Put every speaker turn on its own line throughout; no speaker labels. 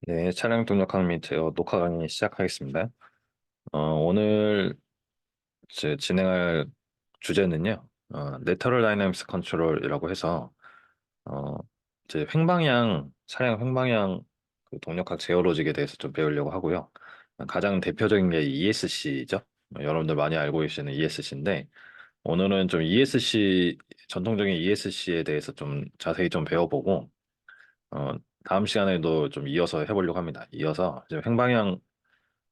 네, 차량 동력 강및 제어 녹화 강의 시작하겠습니다. 오늘 진행할 주제는요, 내터럴 다이내믹스 컨트롤이라고 해서, 어, 차량 횡방향 그 동력학 제어 로직에 대해서 좀 배우려고 하고요. 가장 대표적인 게 ESC죠. 여러분들 많이 알고 계시는 ESC인데, 오늘은 좀 전통적인 ESC에 대해서 좀 자세히 좀 배워보고, 어, 다음 시간에도 좀 이어서 해보려고 합니다. 이어서 이제 횡방향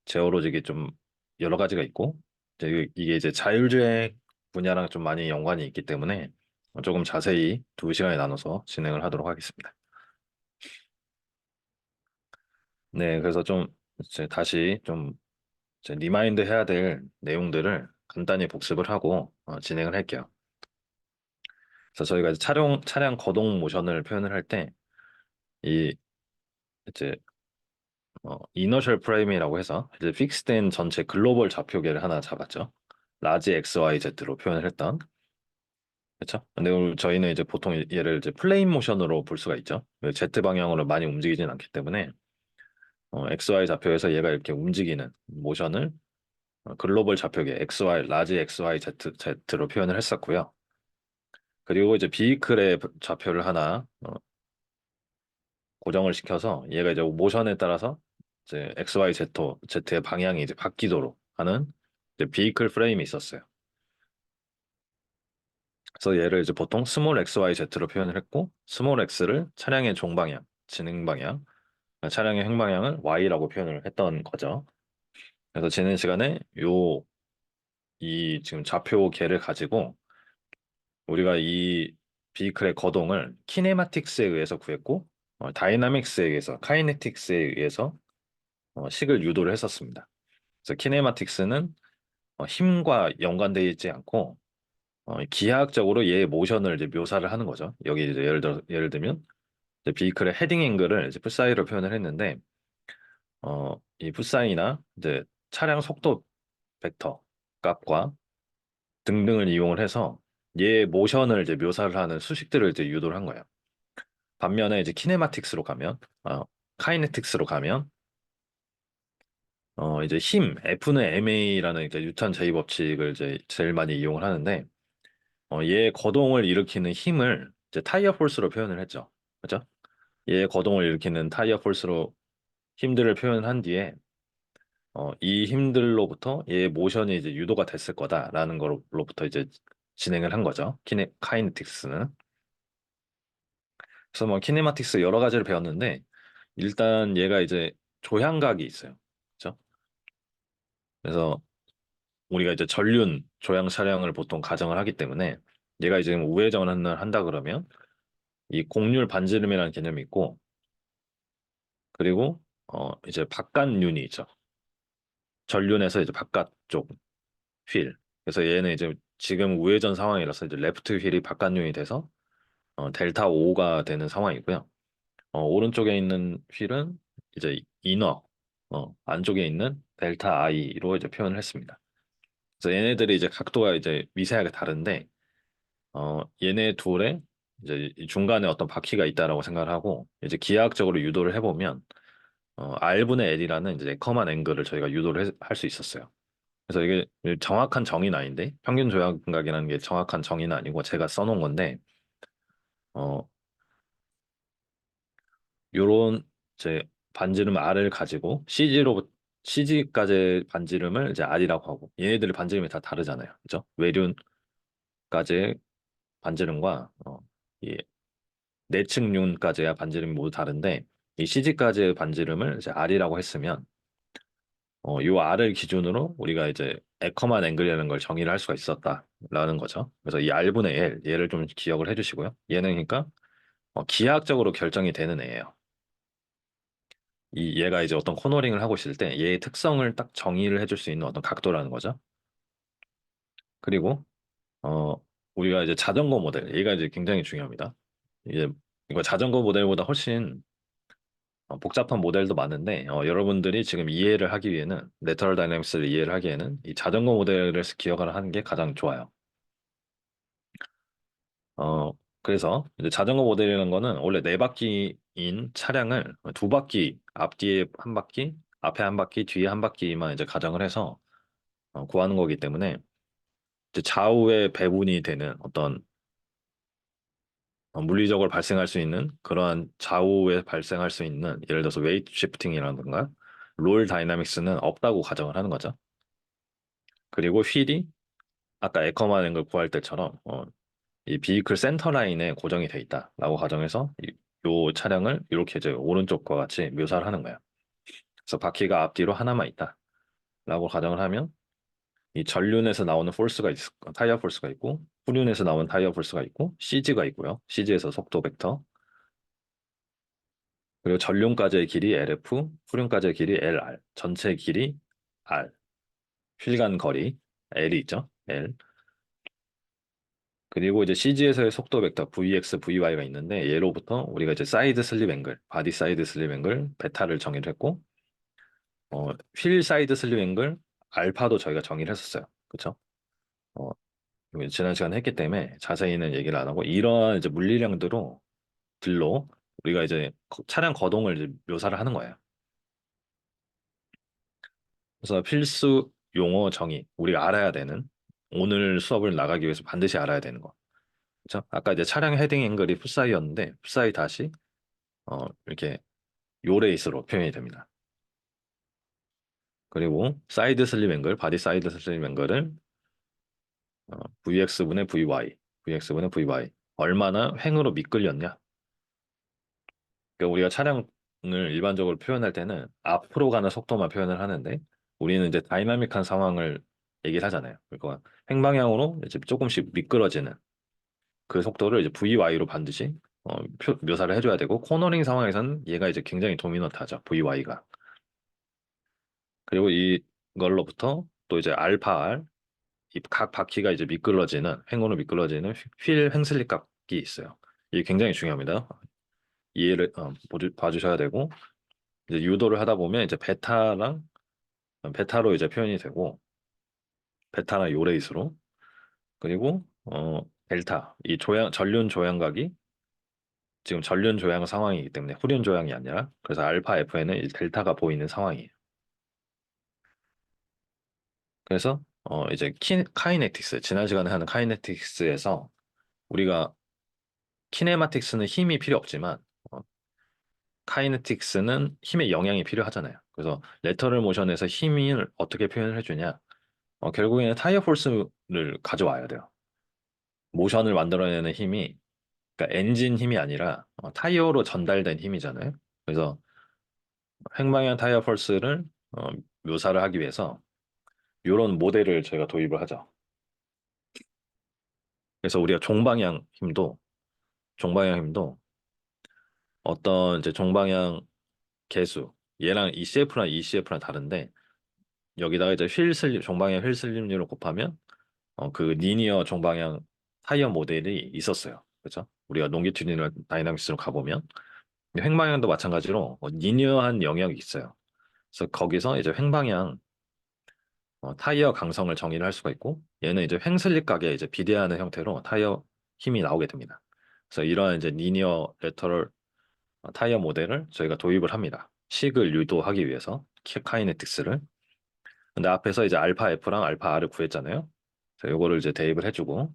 제어로직이 좀 여러 가지가 있고 이제 이게 이제 자율주행 분야랑 좀 많이 연관이 있기 때문에 조금 자세히 두 시간에 나눠서 진행을 하도록 하겠습니다. 네, 그래서 좀 이제 다시 좀 이제 리마인드 해야 될 내용들을 간단히 복습을 하고 진행을 할게요. 그래서 저희가 이제 차량 거동 모션을 표현을 할 때 이 이제 이너셜 프레임이라고 해서 이제 픽스된 전체 글로벌 좌표계를 하나 잡았죠. 라지 XYZ로 표현을 했던. 그렇죠? 근데 오늘 저희는 이제 보통 얘를 이제 플레인 모션으로 볼 수가 있죠. Z 방향으로 많이 움직이진 않기 때문에 XY 좌표에서 얘가 이렇게 움직이는 모션을 글로벌 좌표계 XY, 라지 XYZ로 표현을 했었고요. 그리고 이제 비클의 좌표를 하나 고정을 시켜서 얘가 이제 모션에 따라서 이제 Z의 방향이 이제 바뀌도록 하는 이제 비클 프레임이 있었어요. 그래서 얘를 이제 보통 스몰 XYZ로 표현을 했고 스몰 X를 차량의 종방향, 진행 방향, 차량의 행방향을 Y라고 표현을 했던 거죠. 그래서 지난 시간에 이 지금 좌표계를 가지고 우리가 이 비클의 거동을 키네마틱스에 의해서 구했고 다이나믹스에 의해서 카이네틱스에 의해서 식을 유도를 했었습니다. 그래서 키네마틱스는 힘과 연관되어 있지 않고 기하학적으로 얘의 모션을 이제 묘사를 하는 거죠. 여기 이제 예를 들면 이제 비클의 헤딩 앵글을 이제 풋사이로 표현을 했는데 이 풋사이나 이제 차량 속도 벡터 값과 등등을 이용을 해서 얘의 모션을 이제 묘사를 하는 수식들을 이제 유도를 한 거예요. 반면에 이제 키네마틱스로 가면 카이네틱스로 가면 이제 F는 ma라는 이제 뉴턴 제2 법칙을 이제 제일 많이 이용을 하는데 얘의 거동을 일으키는 힘을 이제 타이어 폴스로 표현을 했죠. 그죠? 얘의 거동을 일으키는 타이어 폴스로 힘들을 표현한 뒤에 이 힘들로부터 얘의 모션이 이제 유도가 됐을 거다라는 거로부터 이제 진행을 한 거죠. 카이네틱스는. 그래서 뭐 키네마틱스 여러 가지를 배웠는데 일단 얘가 이제 조향각이 있어요. 그렇죠? 그래서 우리가 이제 전륜 조향 차량을 보통 가정을 하기 때문에 얘가 이제 우회전을 한다 그러면 이 곡률 반지름이라는 개념이 있고 그리고 이제 바깥륜이 있죠. 전륜에서 이제 바깥쪽 휠. 그래서 얘는 이제 지금 우회전 상황이라서 이제 레프트 휠이 바깥륜이 돼서 델타 O가 되는 상황이고요. 오른쪽에 있는 휠은 이제 이너, 안쪽에 있는 델타 I로 이제 표현을 했습니다. 그래서 얘네들이 이제 각도가 이제 미세하게 다른데, 얘네 둘의 이제 이 중간에 어떤 바퀴가 있다라고 생각을 하고, 이제 기하학적으로 유도를 해보면, R분의 L이라는 이제 네커만 앵글을 저희가 유도를 할 수 있었어요. 그래서 이게 정확한 정의는 아닌데, 평균 조향각이라는 게 정확한 정의는 아니고 제가 써놓은 건데, 어, 요런 이제 반지름 R을 가지고 CG까지 반지름을 이제 R이라고 하고 얘네들의 반지름이 다 다르잖아요. 그죠? 외륜까지의 반지름과 이 내측륜까지의 반지름이 모두 다른데 이 CG까지의 반지름을 이제 R이라고 했으면 요 R을 기준으로 우리가 이제 에커만 앵글이라는 걸 정의를 할 수가 있었다라는 거죠. 그래서 이 R분의 L 얘를 좀 기억을 해주시고요. 얘는 그러니까 기하학적으로 결정이 되는 애예요. 얘가 이제 어떤 코너링을 하고 있을 때 얘의 특성을 딱 정의를 해줄 수 있는 어떤 각도라는 거죠. 그리고 어 우리가 이제 자전거 모델 얘가 이제 굉장히 중요합니다. 이게 이거 자전거 모델보다 훨씬 복잡한 모델도 많은데 여러분들이 지금 이해를 하기 위해는 내터럴 다이내믹스를 이해를 하기에는 이 자전거 모델을 기억을 하는 게 가장 좋아요. 그래서 이제 자전거 모델이라는 거는 원래 네 바퀴인 차량을 두 바퀴, 앞뒤에 한 바퀴, 앞에 한 바퀴, 뒤에 한 바퀴만 이제 가정을 해서 구하는 거기 때문에 이제 좌우에 배분이 되는 어떤 물리적으로 발생할 수 있는 그러한 좌우에 발생할 수 있는 예를 들어서 웨이트 시프팅이라든가 롤 다이나믹스는 없다고 가정을 하는 거죠. 그리고 휠이 아까 에커만 앵글 구할 때처럼 이 비이클 센터 라인에 고정이 돼 있다라고 가정해서 요 차량을 이렇게 이제 오른쪽과 같이 묘사를 하는 거예요. 그래서 바퀴가 앞뒤로 하나만 있다라고 가정을 하면 이 전륜에서 나오는 폴스가 타이어 폴스가 있고 후륜에서 나오는 타이어 폴스가 있고 CG가 있고요. CG에서 속도 벡터 그리고 전륜까지의 길이 LF, 후륜까지의 길이 LR, 전체 길이 R, 휠간 거리 L이 있죠. L. 그리고 이제 CG에서의 속도 벡터 VX, VY가 있는데 예로부터 우리가 이제 사이드 슬립 앵글, 바디 사이드 슬립 앵글 베타를 정의를 했고 휠 사이드 슬립 앵글 알파도 저희가 정의를 했었어요. 그렇죠? 어, 이거 지난 시간에 했기 때문에 자세히는 얘기를 안 하고 이러한 이제 물리량들로 들로 우리가 이제 차량 거동을 이제 묘사를 하는 거예요. 그래서 필수 용어 정의 우리가 알아야 되는 오늘 수업을 나가기 위해서 반드시 알아야 되는 거. 그렇죠? 아까 이제 차량 헤딩 앵글이 풋사이였는데 풋사이 다시 이렇게 요레이스로 표현이 됩니다. 그리고 사이드 슬립 앵글, 바디 사이드 슬립 앵글을 VX분의 VY, VX분의 VY 얼마나 횡으로 미끌렸냐? 그러니까 우리가 차량을 일반적으로 표현할 때는 앞으로 가는 속도만 표현을 하는데 우리는 이제 다이나믹한 상황을 얘기를 하잖아요. 그러니까 횡방향으로 이제 조금씩 미끄러지는 그 속도를 이제 VY로 반드시 묘사를 해줘야 되고 코너링 상황에서는 얘가 이제 굉장히 도미넌트하죠. VY가. 그리고 이걸로부터 또 이제 알파 R 이 각 바퀴가 이제 미끄러지는 횡으로 미끄러지는 휠 횡슬립 각이 있어요. 이게 굉장히 중요합니다. 이해를 봐주셔야 되고 이제 유도를 하다 보면 이제 베타로 이제 표현이 되고 베타나 요레이스로 그리고 델타 이 전륜 조향각이 지금 전륜 조향 상황이기 때문에 후륜 조향이 아니라 그래서 알파 F에는 이 델타가 보이는 상황이에요. 그래서 이제 카이네틱스 지난 시간에 하는 카이네틱스에서 우리가 키네마틱스는 힘이 필요 없지만 어, 카이네틱스는 힘의 영향이 필요하잖아요. 그래서 레터럴 모션에서 힘을 어떻게 표현을 해주냐? 결국에는 타이어 폴스를 가져와야 돼요. 모션을 만들어내는 힘이 그러니까 엔진 힘이 아니라 타이어로 전달된 힘이잖아요. 그래서 횡방향 타이어 폴스를 묘사를 하기 위해서 이런 모델을 저희가 도입을 하죠. 그래서 우리가 종방향 힘도 어떤 이제 종방향 계수 얘랑 ECF랑 ECF랑 다른데 여기다가 이제 종방향 휠 슬립률을 곱하면 그 리니어 종방향 타이어 모델이 있었어요. 그렇죠? 우리가 롱기튜디널 다이나믹스로 가보면 횡방향도 마찬가지로 리니어한 영역이 있어요. 그래서 거기서 이제 횡방향 타이어 강성을 정의를 할 수가 있고 얘는 이제 횡슬립 각에 이제 비대하는 형태로 타이어 힘이 나오게 됩니다. 그래서 이러한 이제 리니어 레터럴 타이어 모델을 저희가 도입을 합니다. 식을 유도하기 위해서 카이네틱스를. 근데 앞에서 이제 알파 F랑 알파 R을 구했잖아요. 그래서 요거를 이제 대입을 해주고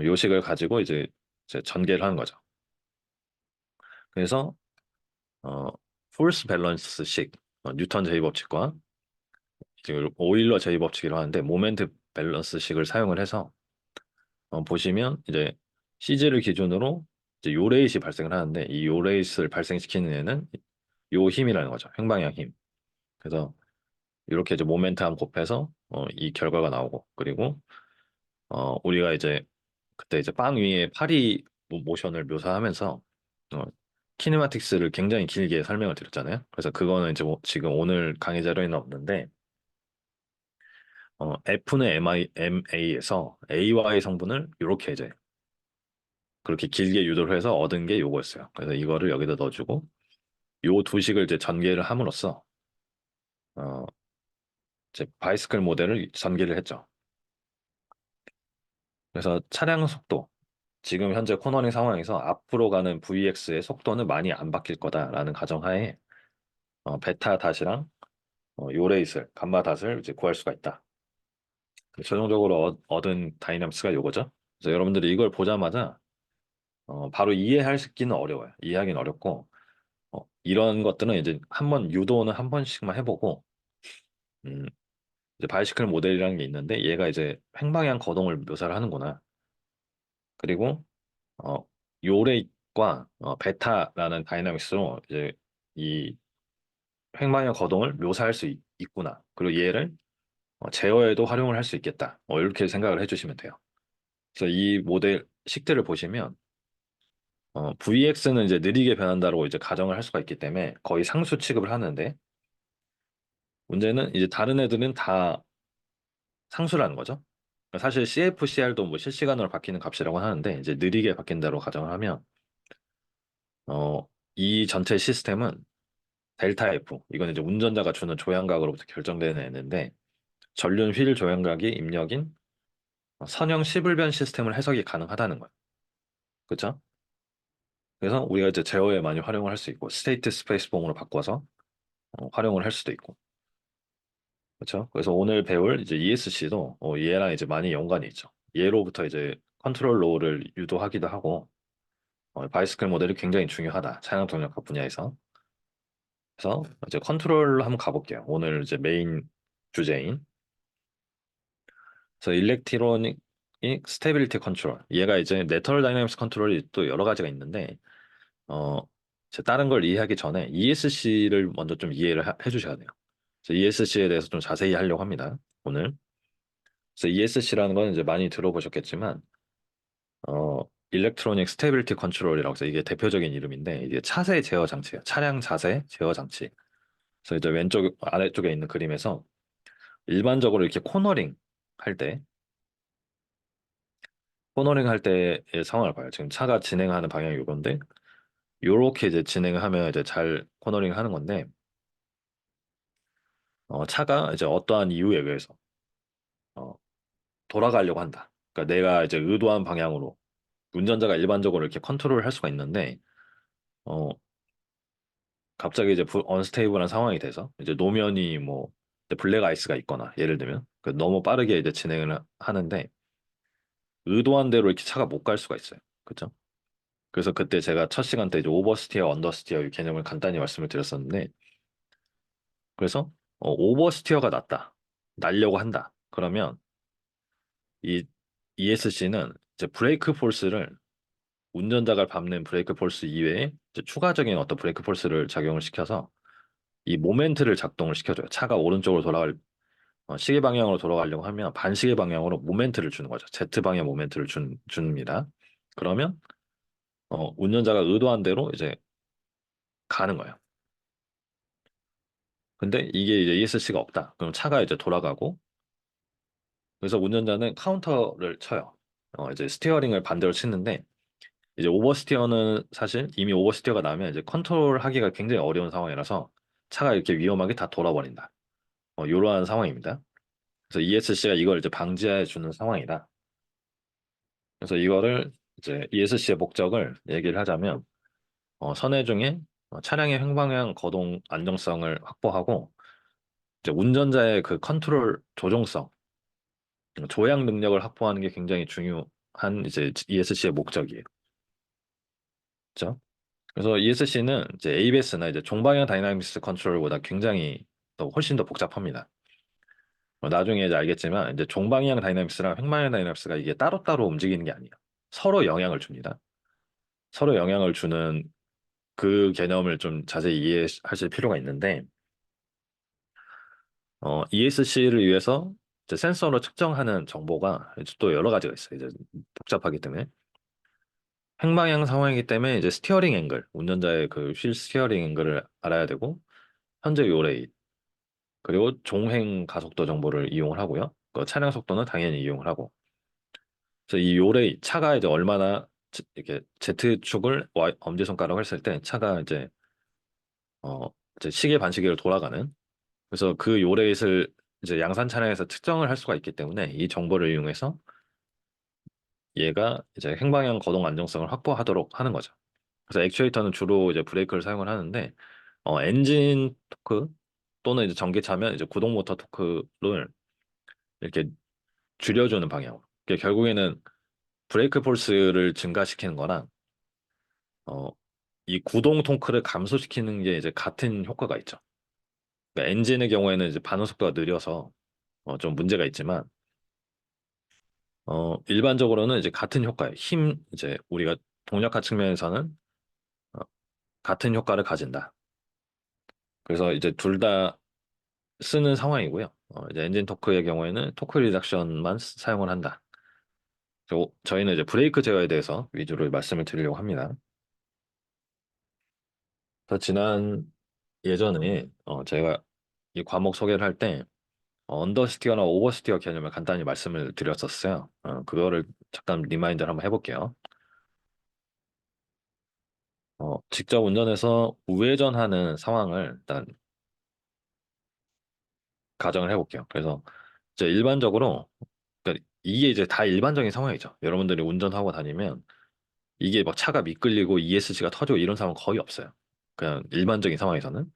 요식을 가지고 이제 전개를 하는 거죠. 그래서 어, 포스 밸런스식 뉴턴 제이법칙과 지금 오일러 제이법칙이라고 하는데 모멘트 밸런스식을 사용을 해서 보시면 이제 CG를 기준으로 이제 요레이시 발생을 하는데 이 요레이스를 발생시키는 애는 요 힘이라는 거죠. 횡방향 힘. 그래서 이렇게 이제 모멘트함 곱해서 이 결과가 나오고 그리고 우리가 이제 그때 이제 빵 위에 파리 모션을 묘사하면서 어, 키네마틱스를 굉장히 길게 설명을 드렸잖아요. 그래서 그거는 이제 지금 오늘 강의 자료에는 없는데 F는 MA에서 AY 성분을 이렇게 이제 그렇게 길게 유도를 해서 얻은 게 요거였어요. 그래서 이거를 여기다 넣어주고 요 두 식을 이제 전개를 함으로써 어, 이제 바이스클 모델을 전개를 했죠. 그래서 차량 속도 지금 현재 코너링 상황에서 앞으로 가는 VX의 속도는 많이 안 바뀔 거다라는 가정하에 베타 닷이랑 요레이슬, 감마 닷을 이제 구할 수가 있다. 최종적으로 얻은 다이나믹스가 요거죠. 그래서 여러분들이 이걸 보자마자 바로 이해하기는 어려워요. 이해하기는 어렵고 이런 것들은 이제 한번 유도는 한 번씩만 해보고 음, 이제 바이시클 모델이라는 게 있는데 얘가 이제 횡방향 거동을 묘사를 하는구나. 그리고 어, 요레이과 베타라는 다이나믹스로 이제 이 횡방향 거동을 묘사할 수 있구나. 그리고 얘를 제어에도 활용을 할 수 있겠다. 이렇게 생각을 해주시면 돼요. 그래서 이 모델 식들을 보시면 VX는 이제 느리게 변한다고 이제 가정을 할 수가 있기 때문에 거의 상수 취급을 하는데 문제는 이제 다른 애들은 다 상수라는 거죠. 사실 CFCR도 뭐 실시간으로 바뀌는 값이라고 하는데 이제 느리게 바뀐다고 가정을 하면 어, 이 전체 시스템은 델타 F 이건 이제 운전자가 주는 조향각으로부터 결정되는 애인데 전륜 휠 조향각이 입력인 선형 시불변 시스템을 해석이 가능하다는 거예요. 그렇죠? 그래서 우리가 이제 제어에 많이 활용을 할 수 있고 스테이트 스페이스봉으로 바꿔서 활용을 할 수도 있고 그렇죠? 그래서 오늘 배울 이제 ESC도 얘랑 이제 많이 연관이 있죠. 얘로부터 이제 컨트롤 로우를 유도하기도 하고 바이스클 모델이 굉장히 중요하다. 차량 동력학 분야에서. 그래서 이제 컨트롤로 한번 가볼게요. 오늘 이제 메인 주제인. 그래서 일렉트로닉 스테빌리티 컨트롤. 얘가 이제 내터럴 다이나믹스 컨트롤이 또 여러 가지가 있는데 어 이제 다른 걸 이해하기 전에 ESC를 먼저 좀 이해를 해주셔야 돼요. 그래서 ESC에 대해서 좀 자세히 하려고 합니다. 오늘. 그래서 ESC라는 건 이제 많이 들어보셨겠지만 일렉트로닉 스테빌리티 컨트롤이라고 해서 이게 대표적인 이름인데 이게 차세 제어 장치예요. 차량 자세 제어 장치. 그래서 이제 왼쪽 아래쪽에 있는 그림에서 일반적으로 이렇게 코너링 할 때의 상황을 봐요. 지금 차가 진행하는 방향이 이건데 요렇게 이제 진행을 하면 이제 잘 코너링 하는 건데 차가 이제 어떠한 이유에 의해서 어, 돌아가려고 한다. 그러니까 내가 이제 의도한 방향으로 운전자가 일반적으로 이렇게 컨트롤을 할 수가 있는데 어, 갑자기 이제 언스테이블한 상황이 돼서 이제 노면이 뭐 이제 블랙 아이스가 있거나 예를 들면 너무 빠르게 이제 진행을 하는데 의도한 대로 이렇게 차가 못 갈 수가 있어요. 그렇죠? 그래서 그때 제가 첫 시간 때 이제 오버스티어, 언더스티어 이 개념을 간단히 말씀을 드렸었는데 그래서 오버스티어가 났다. 날려고 한다. 그러면 이 ESC는 이제 브레이크 폴스를 운전자가 밟는 브레이크 폴스 이외에 이제 추가적인 어떤 브레이크 폴스를 작용을 시켜서 이 모멘트를 작동을 시켜줘요. 차가 오른쪽으로 돌아갈 시계 방향으로 돌아가려고 하면 반시계 방향으로 모멘트를 주는 거죠. Z 방향 모멘트를 줍니다. 그러면 운전자가 의도한 대로 이제 가는 거예요. 근데 이게 이제 ESC가 없다. 그럼 차가 이제 돌아가고 그래서 운전자는 카운터를 쳐요. 이제 스티어링을 반대로 치는데 이제 오버스티어는 사실 이미 오버스티어가 나면 이제 컨트롤하기가 굉장히 어려운 상황이라서 차가 이렇게 위험하게 다 돌아버린다. 이러한 상황입니다. 그래서 ESC가 이걸 이제 방지해 주는 상황이다. 그래서 이거를 이제 ESC의 목적을 얘기를 하자면 선회 중에 차량의 횡방향 거동 안정성을 확보하고 이제 운전자의 그 컨트롤 조종성, 조향 능력을 확보하는 게 굉장히 중요한 이제 ESC의 목적이에요. 그렇죠? 그래서 ESC는 이제 ABS나 이제 종방향 다이나믹스 컨트롤보다 굉장히 더 훨씬 더 복잡합니다. 나중에 이제 알겠지만 이제 종방향 다이나믹스랑 횡방향 다이나믹스가 이게 따로따로 움직이는 게 아니에요. 서로 영향을 줍니다. 서로 영향을 주는 그 개념을 좀 자세히 이해하실 필요가 있는데 ESC를 위해서 이제 센서로 측정하는 정보가 이제 또 여러 가지가 있어요. 이제 복잡하기 때문에 횡방향 상황이기 때문에 이제 스티어링 앵글, 운전자의 그 휠 스티어링 앵글을 알아야 되고 현재 요레이 그리고 종행 가속도 정보를 이용을 하고요. 그 차량 속도는 당연히 이용을 하고. 그래서 이 요레이 차가 이제 얼마나 이렇게 Z축을 엄지손가락을 했을 때 차가 어 이제 시계 반시계로 돌아가는 그래서 그 요레이를 이제 양산 차량에서 측정을 할 수가 있기 때문에 이 정보를 이용해서 얘가 이제 행방향 거동 안정성을 확보하도록 하는 거죠. 그래서 액추에이터는 주로 이제 브레이크를 사용을 하는데 엔진 토크 또는 이제 전기차면 이제 구동 모터 토크를 이렇게 줄여주는 방향으로. 그게 결국에는 브레이크 폴스를 증가시키는 거랑 어, 이 구동 토크를 감소시키는 게 이제 같은 효과가 있죠. 그러니까 엔진의 경우에는 이제 반응 속도가 느려서 좀 문제가 있지만 일반적으로는 이제 같은 효과예요. 이제 우리가 동력화 측면에서는 어, 같은 효과를 가진다. 그래서 이제 둘 다 쓰는 상황이고요. 이제 엔진 토크의 경우에는 토크 리덕션만 사용을 한다. 저희는 이제 브레이크 제어에 대해서 위주로 말씀을 드리려고 합니다. 그래서 예전에 제가 이 과목 소개를 할 때 언더스티어나 오버스티어 개념을 간단히 말씀을 드렸었어요. 그거를 잠깐 리마인드를 한번 해볼게요. 직접 운전해서 우회전하는 상황을 일단 가정을 해볼게요. 그래서 이제 일반적으로 그러니까 이게 이제 다 일반적인 상황이죠. 여러분들이 운전하고 다니면 이게 막 차가 미끌리고 ESC가 터지고 이런 상황 거의 없어요. 그냥 일반적인 상황에서는.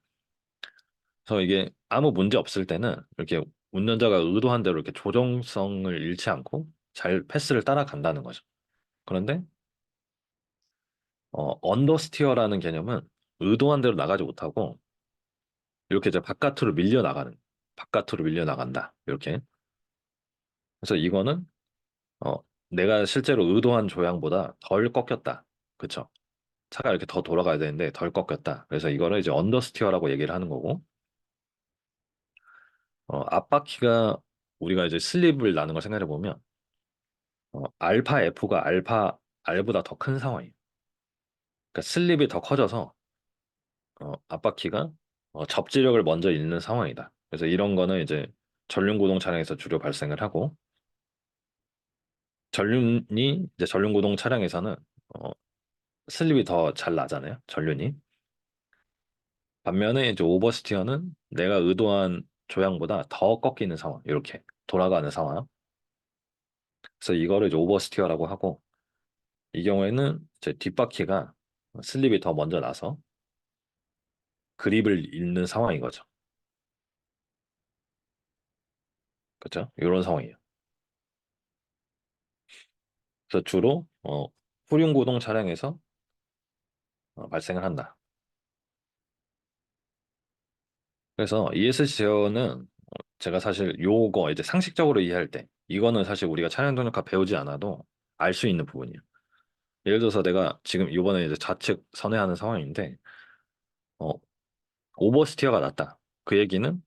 그래서 이게 아무 문제 없을 때는 이렇게 운전자가 의도한 대로 이렇게 조정성을 잃지 않고 잘 패스를 따라간다는 거죠. 그런데 언더스티어라는 개념은 의도한 대로 나가지 못하고 이렇게 이제 바깥으로 밀려 나간다. 이렇게. 그래서 이거는 어, 내가 실제로 의도한 조향보다 덜 꺾였다. 그쵸? 차가 이렇게 더 돌아가야 되는데 덜 꺾였다. 그래서 이거를 이제 언더스티어라고 얘기를 하는 거고, 앞바퀴가 우리가 이제 슬립을 나는 걸 생각해 보면, 알파 F가 알파 R보다 더 큰 상황이에요. 그러니까 슬립이 더 커져서 앞바퀴가 접지력을 먼저 잃는 상황이다. 그래서 이런 거는 이제 전륜구동 차량에서 주로 발생을 하고, 전륜구동 차량에서는 어, 슬립이 더 잘 나잖아요. 전륜이. 반면에 이제 오버스티어는 내가 의도한 조향보다 더 꺾이는 상황, 이렇게 돌아가는 상황. 그래서 이거를 이제 오버스티어라고 하고, 이 경우에는 이제 뒷바퀴가 슬립이 더 먼저 나서 그립을 잃는 상황인 거죠. 그렇죠? 이런 상황이에요. 그래서 주로 후륜구동 차량에서 발생을 한다. 그래서 ESC 제어는 제가 사실 요거 이제 상식적으로 이해할 때 이거는 사실 우리가 차량 동력화 배우지 않아도 알 수 있는 부분이에요. 예를 들어서 내가 지금 이번에 이제 좌측 선회하는 상황인데 어, 오버스티어가 났다. 그 얘기는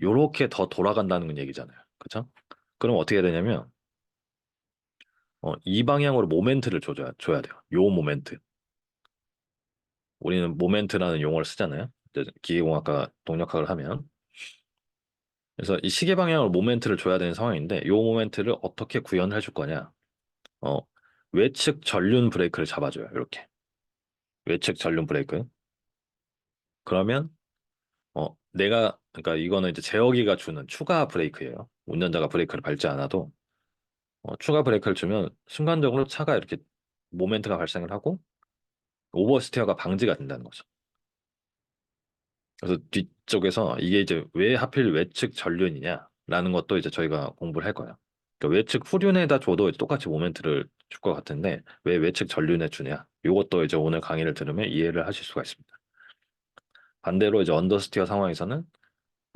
요렇게 더 돌아간다는 얘기잖아요. 그렇죠? 그럼 어떻게 해야 되냐면 이 방향으로 모멘트를 줘야 돼요. 요 모멘트. 우리는 모멘트라는 용어를 쓰잖아요. 이제 기계공학과 동력학을 하면. 그래서 이 시계 방향으로 모멘트를 줘야 되는 상황인데 요 모멘트를 어떻게 구현을 해줄 거냐? 어, 외측 전륜 브레이크를 잡아줘요. 이렇게. 외측 전륜 브레이크. 그러면 그러니까 이거는 이제 제어기가 주는 추가 브레이크예요. 운전자가 브레이크를 밟지 않아도 추가 브레이크를 주면 순간적으로 차가 이렇게 모멘트가 발생을 하고 오버스티어가 방지가 된다는 거죠. 그래서 뒤쪽에서 이게 이제 왜 하필 외측 전륜이냐라는 것도 이제 저희가 공부를 할 거예요. 그러니까 외측 후륜에다 줘도 이제 똑같이 모멘트를 줄 것 같은데 왜 외측 전륜에 주냐? 이것도 이제 오늘 강의를 들으면 이해를 하실 수가 있습니다. 반대로 이제 언더스티어 상황에서는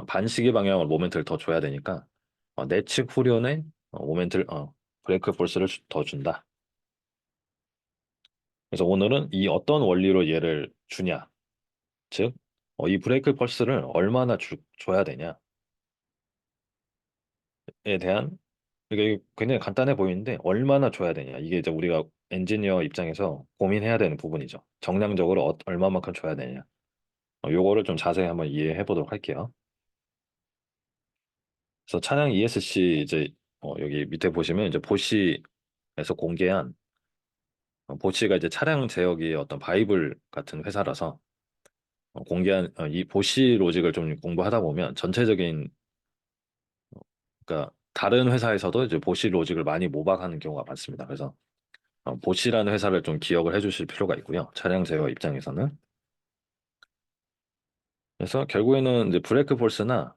반시계 방향으로 모멘트를 더 줘야 되니까 내측 후륜에 브레이크 포스를 더 준다. 그래서 오늘은 이 어떤 원리로 얘를 주냐, 즉, 이 브레이크 펄스를 얼마나 줘야 되냐에 대한 이게 굉장히 간단해 보이는데 얼마나 줘야 되냐 이게 이제 우리가 엔지니어 입장에서 고민해야 되는 부분이죠. 정량적으로 얼마만큼 줘야 되냐. 요거를 좀 자세히 한번 이해해 보도록 할게요. 그래서 차량 ESC 이제 여기 밑에 보시면 이제 보시에서 공개한 보시가 이제 차량 제어기의 어떤 바이블 같은 회사라서 공개한 이 보시 로직을 좀 공부하다 보면 전체적인 그러니까 다른 회사에서도 이제 보시 로직을 많이 모방하는 경우가 많습니다. 그래서 보시라는 회사를 좀 기억을 해주실 필요가 있고요. 차량 제어 입장에서는. 그래서 결국에는 이제 브레이크 폴스나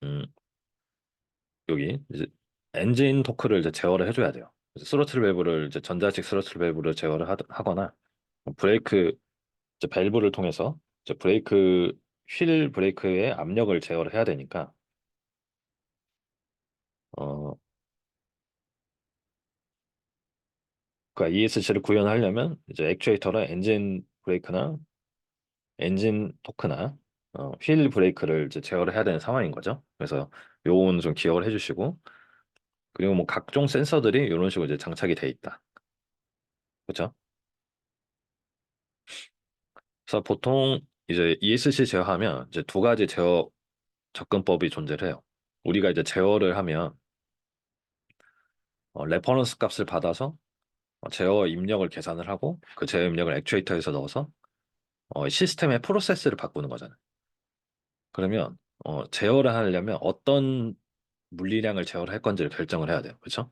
음, 여기 이제 엔진 토크를 이제 제어를 해줘야 돼요. 그래서 스로틀 밸브를 이제 전자식 스로틀 밸브를 제어를 하거나 브레이크 이제 밸브를 통해서 이제 브레이크 휠 브레이크의 압력을 제어를 해야 되니까 어 그러니까 ESC를 구현하려면 이제 액추에이터랑 엔진 브레이크나 엔진 토크나 휠 브레이크를 이제 제어를 해야 되는 상황인 거죠. 그래서 요거는 좀 기억을 해주시고 그리고 뭐 각종 센서들이 이런 식으로 이제 장착이 돼 있다. 그렇죠? 그래서 보통 이제 ESC 제어하면 이제 두 가지 제어 접근법이 존재를 해요. 우리가 이제 제어를 하면 레퍼런스 값을 받아서 제어 입력을 계산을 하고 그 제어 입력을 액추에이터에서 넣어서 시스템의 프로세스를 바꾸는 거잖아요. 그러면 제어를 하려면 어떤 물리량을 제어를 할 건지를 결정을 해야 돼요. 그렇죠?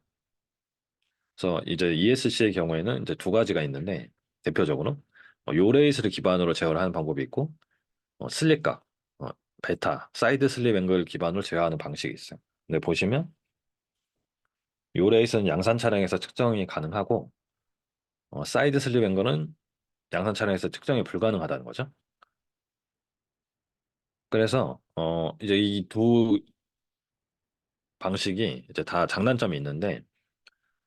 그래서 이제 ESC의 경우에는 이제 두 가지가 있는데 대표적으로 요레이스를 기반으로 제어를 하는 방법이 있고 슬립각, 어, 베타, 사이드 슬립 앵글 기반으로 제어하는 방식이 있어요. 근데 보시면 요레이스는 양산 차량에서 측정이 가능하고 사이드 슬립 앵글은 양산 차량에서 측정이 불가능하다는 거죠. 그래서 이제 이 두 방식이 이제 다 장단점이 있는데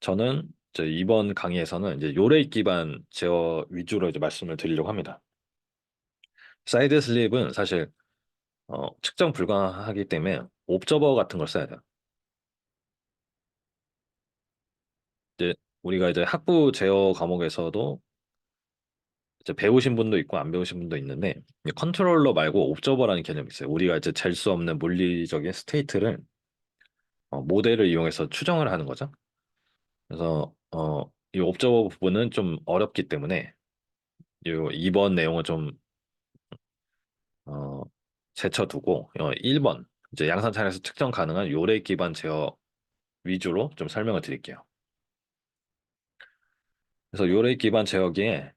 저는 이제 이번 강의에서는 이제 요레이 기반 제어 위주로 이제 말씀을 드리려고 합니다. 사이드 슬립은 사실 측정 불가하기 때문에 옵저버 같은 걸 써야 돼요. 이제 우리가 이제 학부 제어 과목에서도 이제 배우신 분도 있고 안 배우신 분도 있는데 이 컨트롤러 말고 옵저버라는 개념이 있어요. 우리가 이제 잴 수 없는 물리적인 스테이트를 모델을 이용해서 추정을 하는 거죠. 그래서 이 옵저버 부분은 좀 어렵기 때문에 이번 내용은 좀 어, 제쳐두고 1번 이제 양산차량에서 측정 가능한 요레 기반 제어 위주로 좀 설명을 드릴게요. 그래서 요레 기반 제어기에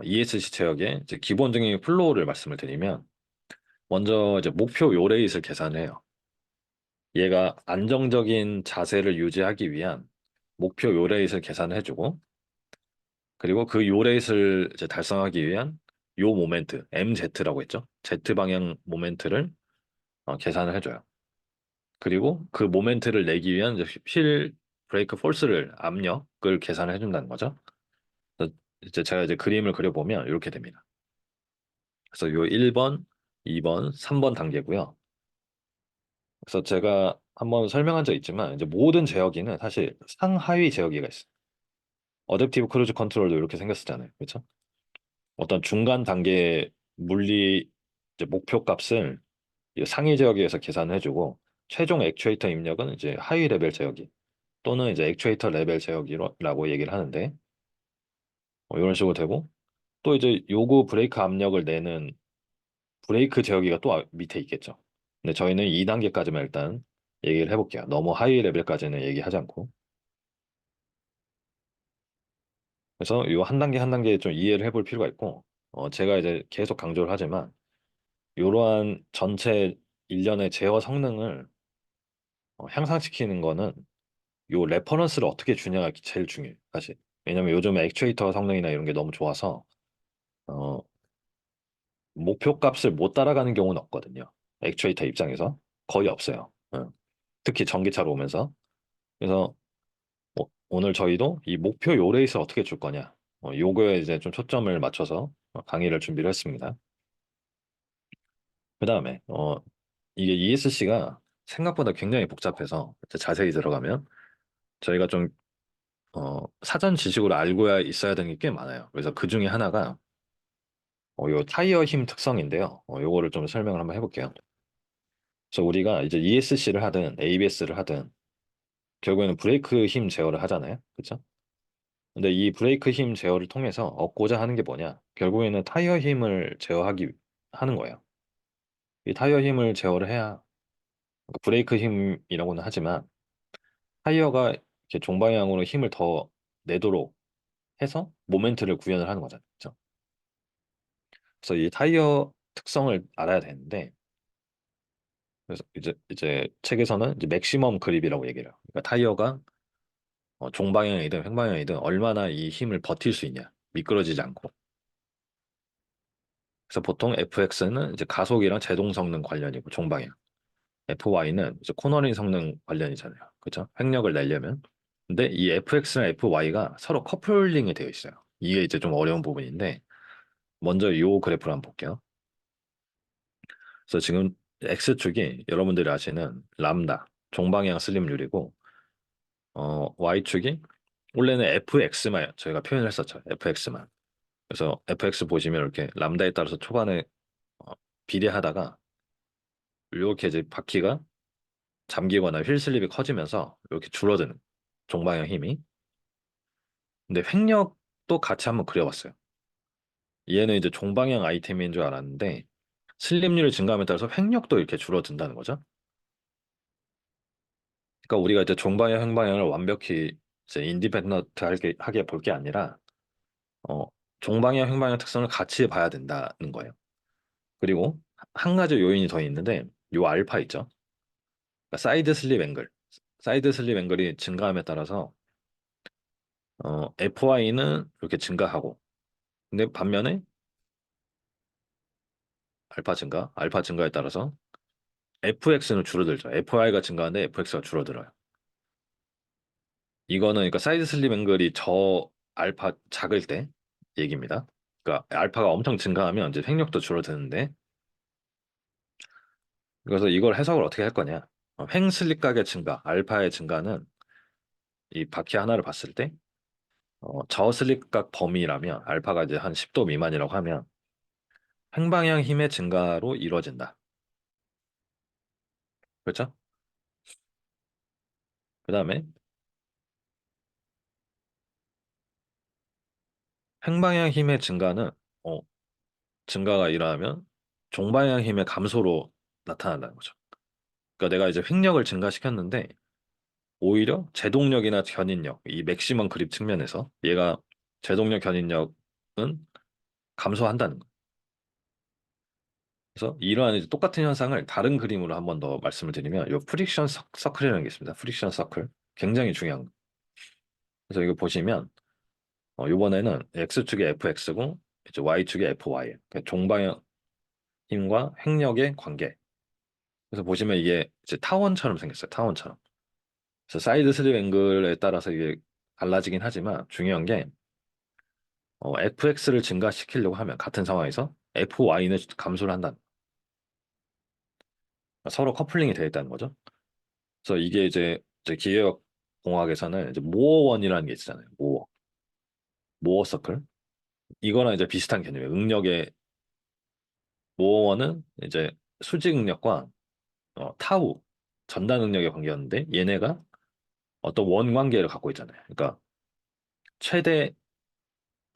ESC 제어기에 이제 기본적인 플로우를 말씀을 드리면 먼저 이제 목표 요레이트를 계산해요. 얘가 안정적인 자세를 유지하기 위한 목표 요레이트를 계산해주고 그리고 그 요레이트를 이제 달성하기 위한 요 모멘트 MZ라고 했죠. Z 방향 모멘트를 계산을 해줘요. 그리고 그 모멘트를 내기 위한 이제 휠 브레이크 폴스를 압력을 계산을 해준다는 거죠. 그래서 이제 제가 이제 그림을 그려보면 이렇게 됩니다. 그래서 요 1번, 2번, 3번 단계고요. 그래서 제가 한번 설명한 적 있지만 이제 모든 제어기는 사실 상하위 제어기가 있어요. 어댑티브 크루즈 컨트롤도 이렇게 생겼었잖아요. 그렇죠? 어떤 중간 단계 물리 이제 목표 값을 이 상위 제어기에서 계산해주고 최종 액추에이터 입력은 이제 하위 레벨 제어기 또는 이제 액추에이터 레벨 제어기라고 얘기를 하는데 이런 식으로 되고 또 이제 요구 브레이크 압력을 내는 브레이크 제어기가 또 밑에 있겠죠. 근데 저희는 2단계까지만 일단 얘기를 해볼게요. 너무 하위 레벨까지는 얘기하지 않고. 그래서 요 한 단계 한 단계 좀 이해를 해볼 필요가 있고, 제가 이제 계속 강조를 하지만, 이러한 전체 일련의 제어 성능을 향상시키는 거는 요 레퍼런스를 어떻게 주냐가 제일 중요해요, 사실. 왜냐면 요즘 액추에이터 성능이나 이런 게 너무 좋아서, 어, 목표 값을 못 따라가는 경우는 없거든요. 액추에이터 입장에서. 거의 없어요. 특히 전기차로 오면서. 그래서 오늘 저희도 이 목표 요레이스 어떻게 줄 거냐. 요거에 이제 좀 초점을 맞춰서 강의를 준비를 했습니다. 그 다음에 이게 ESC가 생각보다 굉장히 복잡해서 이제 자세히 들어가면 저희가 좀 사전 지식으로 알고 있어야 되는 게 꽤 많아요. 그래서 그 중에 하나가 요 타이어 힘 특성인데요. 요거를 좀 설명을 한번 해볼게요. 그래서 우리가 이제 ESC를 하든 ABS를 하든 결국에는 브레이크 힘 제어를 하잖아요. 그렇죠? 근데 이 브레이크 힘 제어를 통해서 얻고자 하는 게 뭐냐? 결국에는 타이어 힘을 제어하기 하는 거예요. 이 타이어 힘을 제어를 해야 그러니까 브레이크 힘이라고는 하지만 타이어가 이렇게 종방향으로 힘을 더 내도록 해서 모멘트를 구현을 하는 거잖아요. 그죠? 그래서 이 타이어 특성을 알아야 되는데 그래서 이제 책에서는 이제 맥시멈 그립이라고 얘기를 해요. 그러니까 타이어가 종방향이든 횡방향이든 얼마나 이 힘을 버틸 수 있냐. 미끄러지지 않고. 그래서 보통 FX는 이제 가속이랑 제동 성능 관련이고 종방향. FY는 이제 코너링 성능 관련이잖아요. 그죠? 횡력을 내려면. 근데 이 FX랑 FY가 서로 커플링이 되어 있어요. 이게 이제 좀 어려운 부분인데 먼저 이 그래프를 한번 볼게요. 그래서 지금 X축이 여러분들이 아시는 람다 종방향 슬립률이고 Y축이 원래는 FX만 저희가 표현을 했었죠. FX만. 그래서 FX 보시면 이렇게 람다에 따라서 초반에 어, 비례하다가 이렇게 이제 바퀴가 잠기거나 휠 슬립이 커지면서 이렇게 줄어드는 종방향 힘이. 근데 횡력도 같이 한번 그려봤어요. 얘는 이제 종방향 아이템인 줄 알았는데 슬립률이 증가함에 따라서 횡력도 이렇게 줄어든다는 거죠. 그러니까 우리가 이제 종방향, 횡방향을 완벽히 이제 인디펜던트하게 볼 게 아니라 어, 종방향, 횡방향 특성을 같이 봐야 된다는 거예요. 그리고 한 가지 요인이 더 있는데 요 알파 있죠. 그러니까 사이드 슬립 앵글. 사이드 슬립 앵글이 증가함에 따라서 FY는 이렇게 증가하고 근데 반면에 알파 증가에 따라서 FX는 줄어들죠. FY가 증가하는데 FX가 줄어들어요. 이거는 그러니까 사이드 슬립 앵글이 저 알파 작을 때 얘기입니다. 그러니까 알파가 엄청 증가하면 이제 횡력도 줄어드는데 그래서 이걸 해석을 어떻게 할 거냐? 횡 슬립 각의 증가, 알파의 증가는 이 바퀴 하나를 봤을 때 저 슬립 각 범위라면 알파가 이제 한 10도 미만이라고 하면 횡방향 힘의 증가로 이루어진다. 그렇죠? 그다음에 횡방향 힘의 증가는 어, 증가가 일어나면 종방향 힘의 감소로 나타난다는 거죠. 그러니까 내가 이제 횡력을 증가시켰는데 오히려 제동력이나 견인력, 이 맥시멈 그립 측면에서 얘가 제동력, 견인력은 감소한다는 거예요. 그래서 이러한 이제 똑같은 현상을 다른 그림으로 한번 더 말씀을 드리면 이 프릭션 서클이라는 게 있습니다. 프릭션 서클. 굉장히 중요한 거. 그래서 이거 보시면 이번에는 X축이 FX고 이제 Y축이 FY. 그러니까 종방향 힘과 횡력의 관계. 그래서 보시면 이게 이제 타원처럼 생겼어요. 타원처럼. 그래서 사이드 슬립 앵글에 따라서 이게 달라지긴 하지만 중요한 게 FX를 증가시키려고 하면 같은 상황에서 FY는 감소를 한다는 서로 커플링이 되어 있다는 거죠. 그래서 이게 이제 기계학 공학에서는 이제 모어원이라는 게 있잖아요. 모어 서클. 이거랑 이제 비슷한 개념이에요. 응력의 모어원은 이제 수직 응력과 타우 전단 응력의 관계였는데 얘네가 어떤 원 관계를 갖고 있잖아요. 그러니까 최대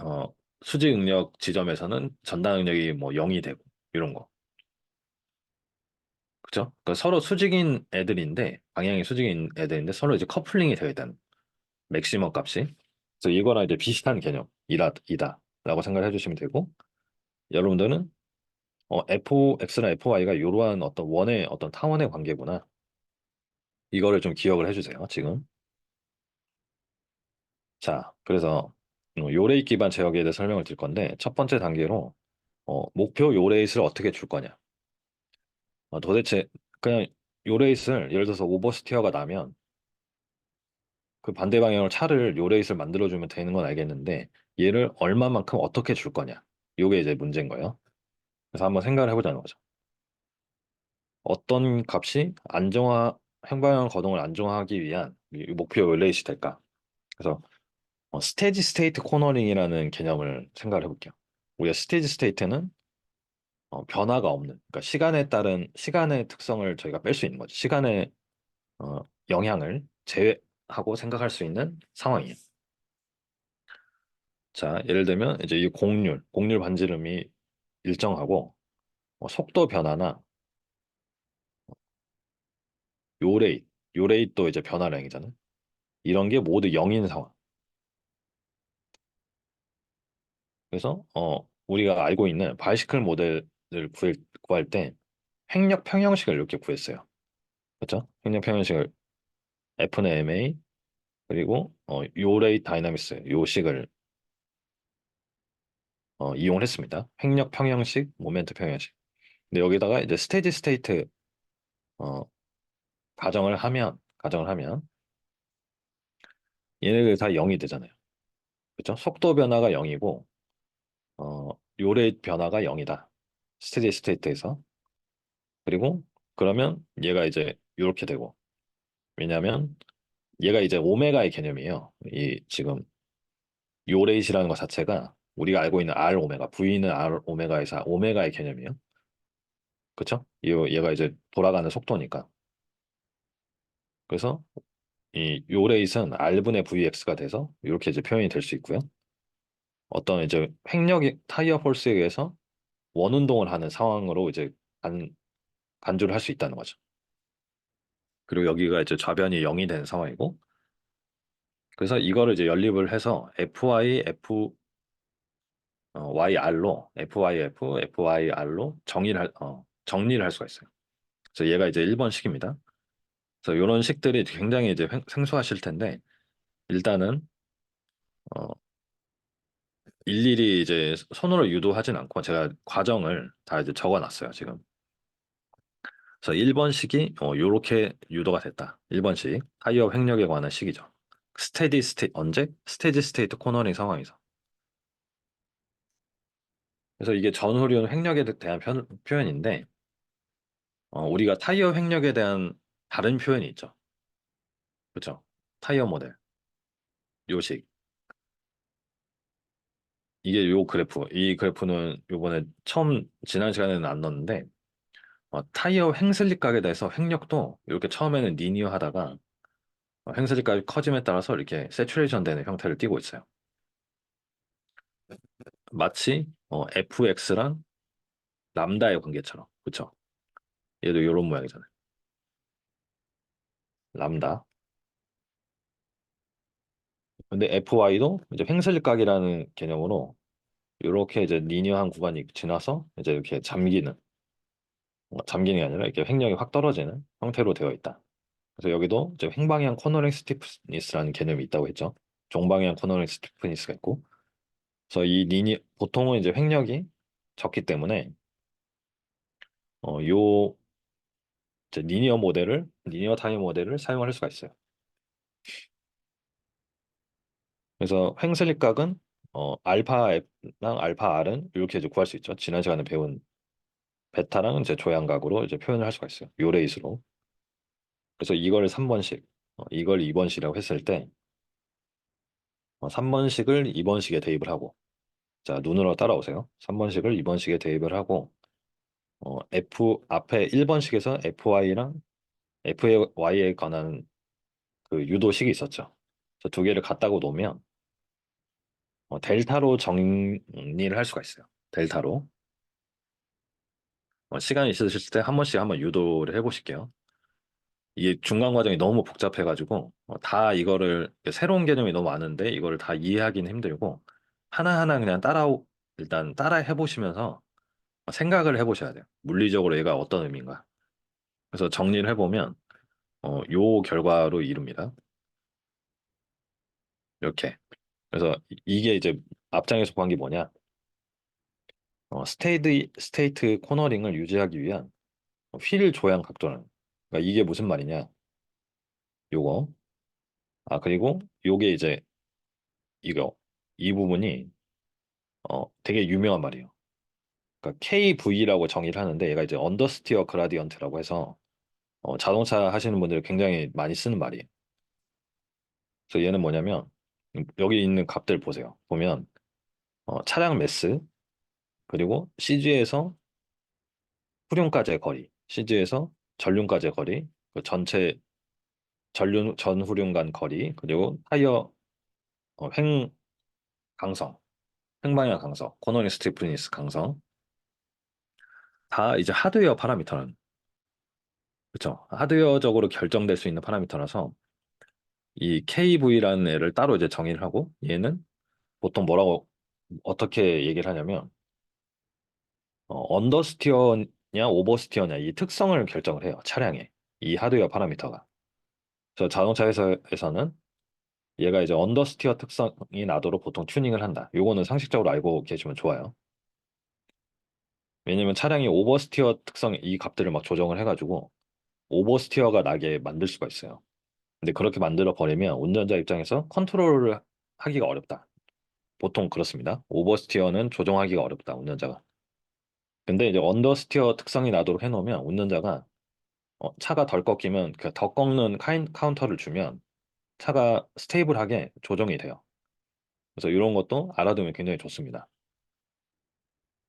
어, 수직 응력 지점에서는 전단 응력이 뭐 0이 되고 이런 거. 그죠? 그러니까 서로 수직인 애들인데 방향이 수직인 애들인데 서로 이제 커플링이 되어 있다는 맥시멈 값이. 그래서 이거랑 이제 비슷한 개념이다라고 생각을 해주시면 되고 여러분들은 FX나 FY가 이러한 어떤 원의 어떤 타원의 관계구나. 이거를 좀 기억을 해주세요. 지금. 자, 그래서 요레이 기반 제어기에 대해 설명을 드릴 건데 첫 번째 단계로 목표 요레이스를 어떻게 줄 거냐. 도대체 그냥 요레이스를 예를 들어서 오버스티어가 나면 그 반대 방향으로 차를 요레이스를 만들어주면 되는 건 알겠는데 얘를 얼마만큼 어떻게 줄 거냐. 요게 이제 문제인 거예요. 그래서 한번 생각을 해보자는 거죠. 어떤 값이 행방향 거동을 안정화하기 위한 이 목표 요레이스 될까? 그래서 스테디 스테이트 코너링이라는 개념을 생각을 해볼게요. 우리가 스테디 스테이트는 변화가 없는, 그러니까 시간에 따른 시간의 특성을 저희가 뺄 수 있는 거죠. 시간의 영향을 제외하고 생각할 수 있는 상황이에요. 자, 예를 들면 이제 이 곡률 반지름이 일정하고 속도 변화나 요레이, 요레이도 이제 변화량이잖아요. 이런 게 모두 0인 상황. 그래서 우리가 알고 있는 바이시클 모델을 구할 때 행력 평형식을 이렇게 구했어요. 그렇죠? 행력 평형식을 F는 MA 그리고 요레이 다이나믹스 요 식을 이용을 했습니다. 행력 평형식, 모멘트 평형식. 근데 여기다가 이제 스테디 스테이트 어, 가정을 하면 얘네들 다 0이 되잖아요. 그렇죠? 속도 변화가 0이고 요레이 변화가 0이다. 스테디 스테이트에서. 그리고 그러면 얘가 이제 이렇게 되고 왜냐하면 얘가 이제 오메가의 개념이에요. 이 지금 요레이시라는 것 자체가 우리가 알고 있는 R 오메가, V는 R 오메가에서 오메가의 개념이에요. 그렇죠? 얘가 이제 돌아가는 속도니까. 그래서 이 요레이스는 R분의 VX가 돼서 이렇게 이제 표현이 될 수 있고요. 어떤 이제 횡력이 타이어 폴스에 의해서 원운동을 하는 상황으로 이제 간, 간주를 할 수 있다는 거죠. 그리고 여기가 이제 좌변이 0이 되는 상황이고, 그래서 이거를 이제 연립을 해서 FY, YR로 FYF, FYR로 정리를 할 수가 있어요. 그래서 얘가 이제 1번식입니다. 그래서 이런 식들이 굉장히 이제 생소하실 텐데 일단은 어, 일일이 이제 손으로 유도하진 않고 제가 과정을 다 이제 적어놨어요, 지금. 그래서 1번식이 요렇게 유도가 됐다. 1번식 타이어 횡력에 관한 식이죠. 스테디 스테이트 언제? 스테디 스테이트 코너링 상황에서. 그래서 이게 전후륜 횡력에 대한 표현인데 우리가 타이어 횡력에 대한 다른 표현이 있죠. 그렇죠? 타이어 모델 요식 이게 요 그래프 이 그래프는 요번에 처음 지난 시간에는 안 넣었는데 타이어 횡슬립 각에 대해서 횡력도 이렇게 처음에는 리니어 하다가 횡슬립 각이 커짐에 따라서 이렇게 세츄레이션 되는 형태를 띠고 있어요. 마치 fx랑 람다의 관계처럼 그렇죠? 얘도 이런 모양이잖아요. 람다. 근데 fy도 이제 횡슬립 각이라는 개념으로 이렇게 이제 리니어한 구간이 지나서 이제 이렇게 잠기는 게 아니라 이렇게 횡령이 확 떨어지는 형태로 되어 있다. 그래서 여기도 이제 횡방향 코너링 스티프니스라는 개념이 있다고 했죠. 종방향 코너링 스티프니스가 있고, 그래서 이 보통은 이제 횡력이 적기 때문에 요 이제 리니어 타임 모델을 사용할 수가 있어요. 그래서 횡슬립각은 알파 F랑 알파 R은 이렇게 이제 구할 수 있죠. 지난 시간에 배운 베타랑 이제 조향각으로 이제 표현을 할 수가 있어요. 요 레이스로. 그래서 이걸 3번식, 이걸 2번식이라고 했을 때 3번식을 2번식에 대입을 하고 자, 눈으로 따라오세요. 3번식을 2번식에 대입을 하고 F 앞에 1번식에서 FY랑 FY에 관한 그 유도식이 있었죠. 그래서 두 개를 갖다고 놓으면 델타로 정리를 할 수가 있어요. 델타로. 시간이 있으실 때 한 번씩 한번 유도를 해보실게요. 이게 중간 과정이 너무 복잡해가지고 다 이거를 새로운 개념이 너무 많은데 이거를 다 이해하기는 힘들고 하나하나 그냥 일단 따라 해보시면서 생각을 해보셔야 돼요. 물리적으로 얘가 어떤 의미인가. 그래서 정리를 해보면 요 결과로 이룹니다. 이렇게. 그래서 이게 이제 앞장에서 구한 게 뭐냐? 스테이트 코너링을 유지하기 위한 휠 조향 각도는. 그러니까 이게 무슨 말이냐? 요거. 그리고 요게 이제 이거. 이 부분이 되게 유명한 말이에요. 그러니까 KV라고 정의를 하는데 얘가 이제 언더스티어 그라디언트라고 해서 자동차 하시는 분들이 굉장히 많이 쓰는 말이에요. 그래서 얘는 뭐냐면 여기 있는 값들 보세요. 보면 차량 매스 그리고 CG에서 후륜까지의 거리, CG에서 전륜까지의 거리, 그 전체 전후륜 간 거리, 그리고 타이어 횡 강성, 횡방향 강성, 코너링 스티프니스 강성 다 이제 하드웨어 파라미터는 그렇죠. 하드웨어적으로 결정될 수 있는 파라미터라서 이 KV라는 애를 따로 이제 정의를 하고 얘는 보통 뭐라고 어떻게 얘기를 하냐면 언더스티어냐 오버스티어냐 이 특성을 결정을 해요. 차량의 이 하드웨어 파라미터가. 저 자동차 회사에서는 얘가 이제 언더스티어 특성이 나도록 보통 튜닝을 한다. 요거는 상식적으로 알고 계시면 좋아요. 왜냐면 차량이 오버스티어 특성 이 값들을 막 조정을 해가지고 오버스티어가 나게 만들 수가 있어요. 근데 그렇게 만들어 버리면 운전자 입장에서 컨트롤을 하기가 어렵다. 보통 그렇습니다. 오버스티어는 조정하기가 어렵다, 운전자가. 근데 이제 언더스티어 특성이 나도록 해놓으면 운전자가 차가 덜 꺾이면 그 더 꺾는 카운터를 주면 차가 스테이블하게 조정이 돼요. 그래서 이런 것도 알아두면 굉장히 좋습니다.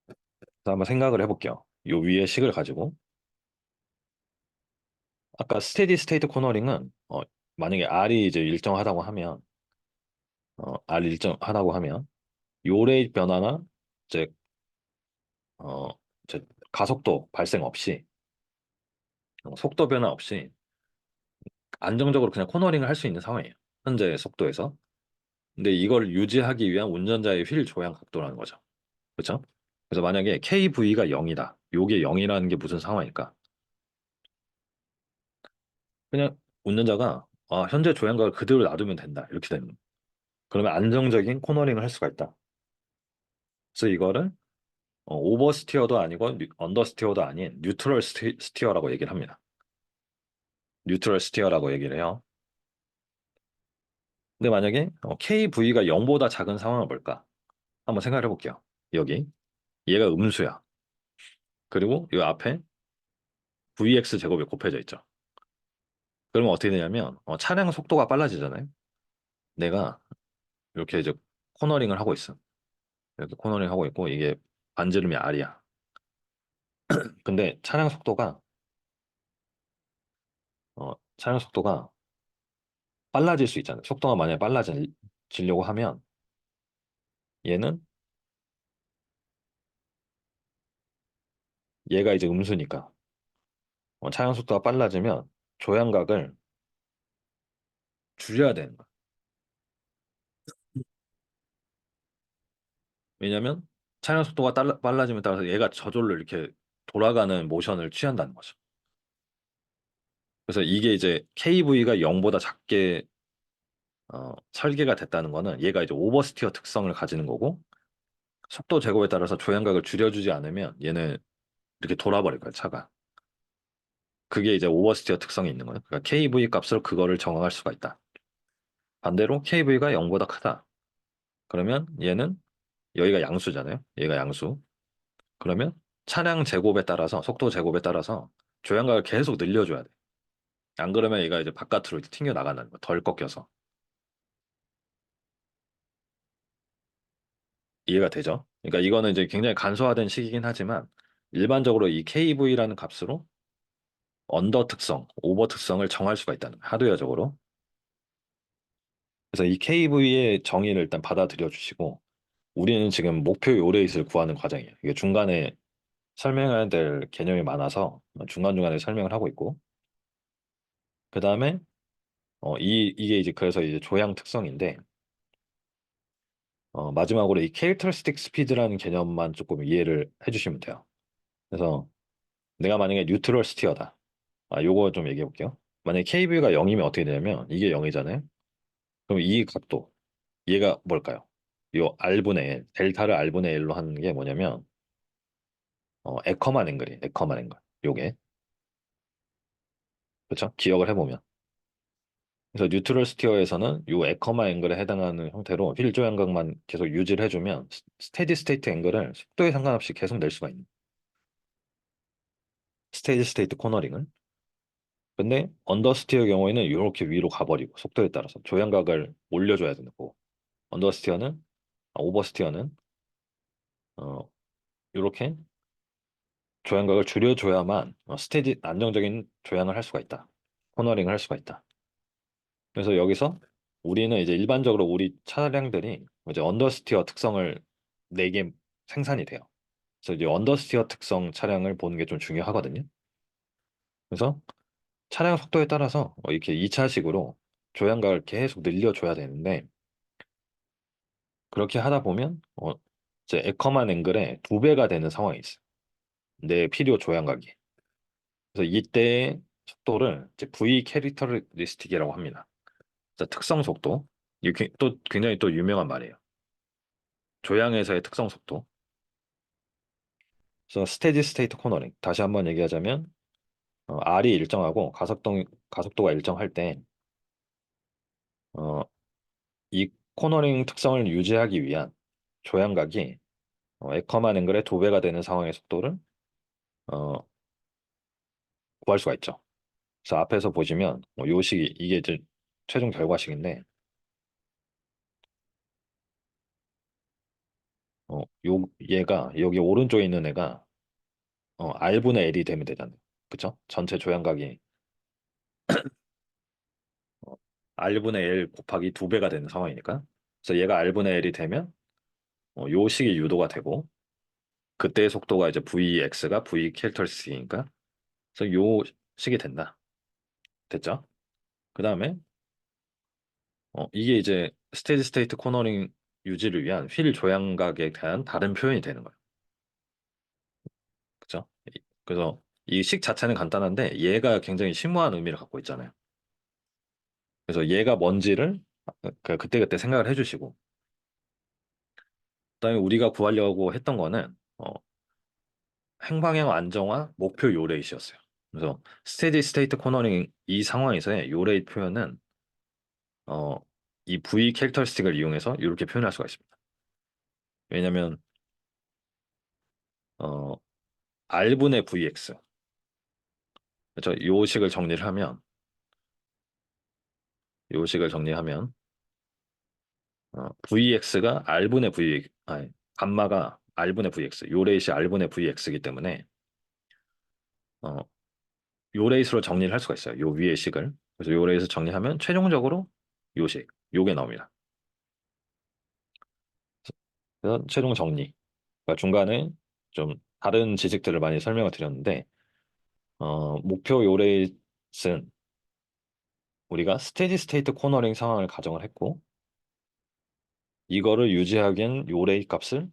그래서 한번 생각을 해볼게요. 요 위에 식을 가지고 아까 스테디 스테이트 코너링은 만약에 R이 이제 일정하다고 하면 R 일정하다고 하면 요레 변화나 이제 어 이제 가속도 발생 없이 속도 변화 없이 안정적으로 그냥 코너링을 할 수 있는 상황이에요. 현재 속도에서. 근데 이걸 유지하기 위한 운전자의 휠 조향 각도라는 거죠. 그렇죠? 그래서 만약에 KV가 0이다. 요게 0이라는 게 무슨 상황일까? 그냥 운전자가 현재 조향각을 그대로 놔두면 된다. 이렇게 되는 거예요. 그러면 안정적인 코너링을 할 수가 있다. 그래서 이거를 오버스티어도 아니고 언더스티어도 아닌 뉴트럴 스티어라고 얘기를 합니다. 뉴트럴 스티어라고 얘기를 해요. 근데 만약에 KV가 0보다 작은 상황은 뭘까? 한번 생각해 볼게요. 여기 얘가 음수야. 그리고 이 앞에 VX 제곱이 곱해져 있죠. 그러면 어떻게 되냐면 차량 속도가 빨라지잖아요. 내가 이렇게 이제 코너링을 하고 있어. 이렇게 코너링 하고 있고 이게 반지름이 R이야. 근데 차량 속도가 빨라질 수 있잖아요. 속도가 만약에 빨라지려고 하면 얘는 얘가 이제 음수니까 차량 속도가 빨라지면 조향각을 줄여야 되는 거야. 왜냐면 차량 속도가 빨라짐에 따라서 얘가 저절로 이렇게 돌아가는 모션을 취한다는 거죠. 그래서 이게 이제 KV가 0보다 작게 설계가 됐다는 거는 얘가 이제 오버스티어 특성을 가지는 거고 속도 제곱에 따라서 조향각을 줄여주지 않으면 얘는 이렇게 돌아버릴 거예요, 차가. 그게 이제 오버스티어 특성이 있는 거예요. 그러니까 KV 값으로 그거를 정할 수가 있다. 반대로 KV가 0보다 크다. 그러면 얘는 여기가 양수잖아요. 얘가 양수. 그러면 차량 제곱에 따라서 속도 제곱에 따라서 조향각을 계속 늘려줘야 돼. 안 그러면 얘가 이제 바깥으로 이렇게 튕겨 나간다는 거. 덜 꺾여서. 이해가 되죠? 그러니까 이거는 이제 굉장히 간소화된 식이긴 하지만 일반적으로 이 KV라는 값으로 언더 특성, 오버 특성을 정할 수가 있다는 거예요. 하드웨어적으로. 그래서 이 KV의 정의를 일단 받아들여 주시고 우리는 지금 목표 요레이트를 구하는 과정이에요. 이게 중간에 설명해야 될 개념이 많아서 중간중간에 설명을 하고 있고 그 다음에 이게 이제 그래서 이제 조향 특성인데 마지막으로 이 캐릭터리스틱 스피드라는 개념만 조금 이해를 해주시면 돼요. 그래서 내가 만약에 뉴트럴 스티어다. 요거 좀 얘기해 볼게요. 만약에 KV가 0이면 어떻게 되냐면 이게 0이잖아요. 그럼 이 각도 얘가 뭘까요? 요 R분의 L, 델타를 R분의 L로 하는 게 뭐냐면 에커만 앵글이에요. 에커만 앵글. 요게. 그렇죠? 기억을 해보면. 그래서 뉴트럴 스티어에서는 요 에커만 앵글에 해당하는 형태로 휠 조향각만 계속 유지를 해주면 스테디 스테이트 앵글을 속도에 상관없이 계속 낼 수가 있는 스테디 스테이트 코너링을. 근데 언더스티어 경우에는 이렇게 위로 가버리고 속도에 따라서 조향각을 올려줘야 되는 거고 언더스티어는 오버스티어는 이렇게 조향각을 줄여줘야만 스테디 안정적인 조향을 할 수가 있다. 코너링을 할 수가 있다. 그래서 여기서 우리는 이제 일반적으로 우리 차량들이 이제 언더스티어 특성을 내게 생산이 돼요. 그래서 이제 언더스티어 특성 차량을 보는 게 좀 중요하거든요. 그래서 차량 속도에 따라서 이렇게 2차식으로 조향각을 계속 늘려줘야 되는데 그렇게 하다 보면 이제 에커만 앵글의 두 배가 되는 상황이 있어요. 내 필요 조향각이. 그래서 이때의 속도를 이제 V 캐릭터리스틱이라고 합니다. 자, 특성 속도. 이게 또 굉장히 또 유명한 말이에요. 조향에서의 특성 속도. 그래서 스테디 스테이트 코너링. 다시 한번 얘기하자면 R이 일정하고 가속도가 일정할 때 어, 이 코너링 특성을 유지하기 위한 조향각이 에커만 앵글의 두 배가 되는 상황의 속도를 어, 구할 수가 있죠. 그래서 앞에서 보시면 요식이 이게 이제 최종 결과식인데 얘가 여기 오른쪽에 있는 애가 R분의 L이 되면 되잖아요. 그쵸? 전체 조향각이 어, R분의 L 곱하기 두 배가 되는 상황이니까. 그래서 얘가 R분의 L이 되면 요 식이 유도가 되고 그때의 속도가 이제 Vx가 V 캐릭터스틱이니까 그래서 요 식이 된다. 됐죠? 그 다음에 이게 이제 스테디 스테이트 코너링 유지를 위한 휠 조향각에 대한 다른 표현이 되는 거예요. 그죠? 그래서 이 식 자체는 간단한데 얘가 굉장히 심오한 의미를 갖고 있잖아요. 그래서 얘가 뭔지를 그때그때 생각을 해주시고 그다음에 우리가 구하려고 했던 거는 행방향 안정화 목표 요레이트였어요. 그래서 스테디 스테이트 코너링 이 상황에서의 요레이트 표현은 어, 이 V 캐릭터스틱을 이용해서 이렇게 표현할 수가 있습니다. 왜냐하면 어, R분의 VX 그렇죠? 요 식을 정리하면 VX가 R분의 V 아니 감마가 R분의 VX 요레이시 R분의 VX이기 때문에 어, 요레이스로 정리를 할 수가 있어요. 요 위의 식을. 그래서 요레이스 정리하면 최종적으로 요식 요게 나옵니다. 그래서 최종 정리. 그러니까 중간에 좀 다른 지식들을 많이 설명을 드렸는데 목표 요레이스는 우리가 스테디 스테이트 코너링 상황을 가정을 했고 이거를 유지하기엔 요레이 값을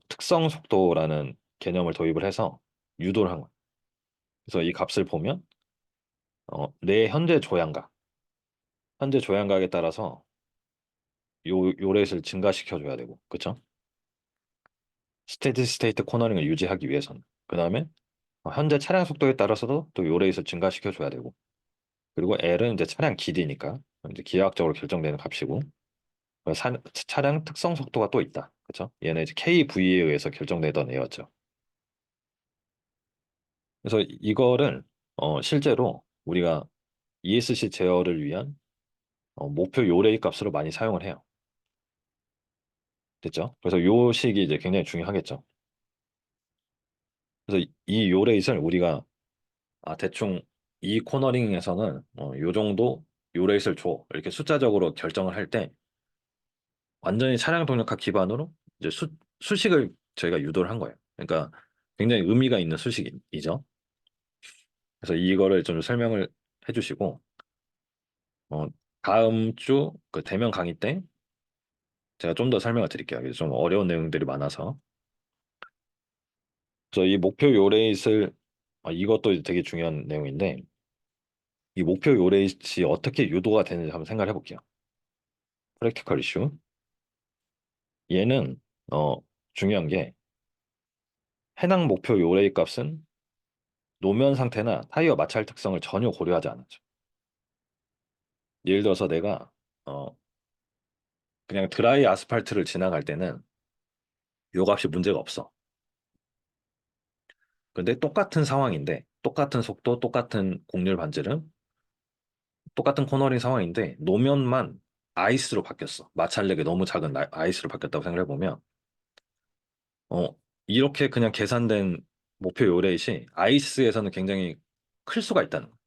특성 속도라는 개념을 도입을 해서 유도를 한 거예요. 그래서 이 값을 보면 내 현재 조향각에 따라서 요렛을 증가시켜 줘야 되고, 그쵸? 스테디 스테이트 코너링을 유지하기 위해서는. 그 다음에 현재 차량 속도에 따라서도 또 요렛을 증가시켜 줘야 되고, 그리고 L은 이제 차량 길이니까 이제 기하학적으로 결정되는 값이고, 차량 특성 속도가 또 있다, 그쵸? 얘는 이제 KV에 의해서 결정되던 애였죠. 그래서 이거를 실제로 우리가 ESC 제어를 위한 목표 요레이 값으로 많이 사용을 해요. 됐죠? 그래서 요 식이 이제 굉장히 중요하겠죠. 그래서 이 요레이트를 우리가 대충 이 코너링에서는 요 정도 요레이트를 줘 이렇게 숫자적으로 결정을 할 때 완전히 차량 동력학 기반으로 이제 수식을 저희가 유도를 한 거예요. 그러니까 굉장히 의미가 있는 수식이죠. 그래서 이거를 좀 설명을 해주시고 어, 다음 주 그 대면 강의 때 제가 좀 더 설명을 드릴게요. 이게 좀 어려운 내용들이 많아서. 그래서 이 목표 요레이트를 이것도 되게 중요한 내용인데 이 목표 요레이트이 어떻게 유도가 되는지 한번 생각을 해볼게요. 프랙티컬 이슈. 얘는 중요한 게 해당 목표 요레이 값은 노면 상태나 타이어 마찰 특성을 전혀 고려하지 않았죠. 예를 들어서 내가 어, 그냥 드라이 아스팔트를 지나갈 때는 요 값이 문제가 없어. 근데 똑같은 상황인데 똑같은 속도, 똑같은 곡률 반지름, 똑같은 코너링 상황인데 노면만 아이스로 바뀌었어. 마찰력이 너무 작은 아이스로 바뀌었다고 생각해 보면 어, 이렇게 그냥 계산된 목표 요레이시 아이스에서는 굉장히 클 수가 있다는 거예요.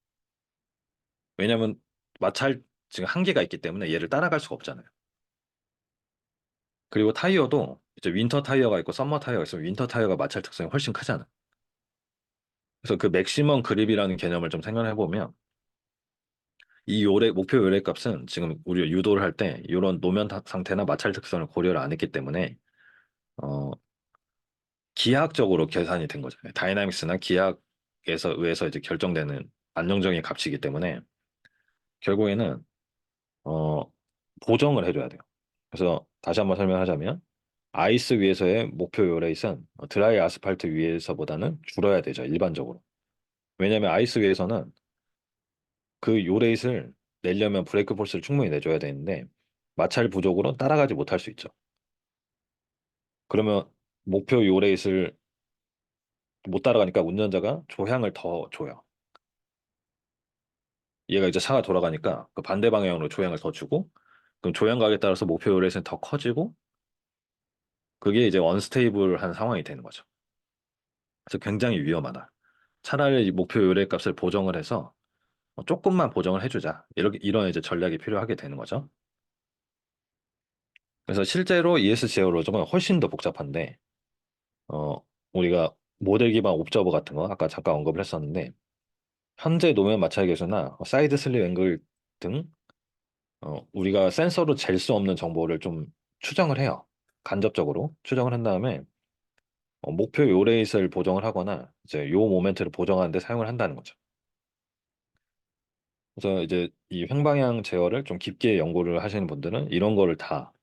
왜냐하면 마찰 지금 한계가 있기 때문에 얘를 따라갈 수가 없잖아요. 그리고 타이어도 이제 윈터 타이어가 있고 썸머 타이어가 있으면 윈터 타이어가 마찰 특성이 훨씬 크잖아. 그래서 그 맥시멈 그립이라는 개념을 좀 생각해 보면 이 요래 목표 요래 값은 지금 우리가 유도를 할 때 이런 노면 상태나 마찰 특성을 고려를 안 했기 때문에 어 기하학적으로 계산이 된 거죠. 다이나믹스나 기하학에서 의해서 이제 결정되는 안정적인 값이기 때문에 결국에는 어 보정을 해줘야 돼요. 그래서 다시 한번 설명하자면 아이스 위에서의 목표 요레이트는 드라이 아스팔트 위에서보다는 줄어야 되죠, 일반적으로. 왜냐하면 아이스 위에서는 그 요레이트를 내려면 브레이크 포스를 충분히 내줘야 되는데 마찰 부족으로 따라가지 못할 수 있죠. 그러면 목표 요레이트를 못 따라가니까 운전자가 조향을 더 줘요. 얘가 이제 차가 돌아가니까 그 반대 방향으로 조향을 더 주고 그럼 조향각에 따라서 목표 요레이트는 더 커지고 그게 이제 언스테이블한 상황이 되는 거죠. 그래서 굉장히 위험하다. 차라리 목표 요래 값을 보정을 해서 조금만 보정을 해주자. 이렇게 이런 이제 전략이 필요하게 되는 거죠. 그래서 실제로 ESG 로저은 훨씬 더 복잡한데 어 우리가 모델 기반 옵저버 같은 거 아까 잠깐 언급을 했었는데 현재 노면 마찰 계수나 사이드 슬립 앵글 등 우리가 센서로 잴 수 없는 정보를 좀 추정을 해요. 간접적으로 추정을 한 다음에 목표 요레이트를 보정을 하거나 이제 요 모멘트를 보정하는 데 사용을 한다는 거죠. 그래서 이제 이 횡방향 제어를 좀 깊게 연구를 하시는 분들은 이런 거를 다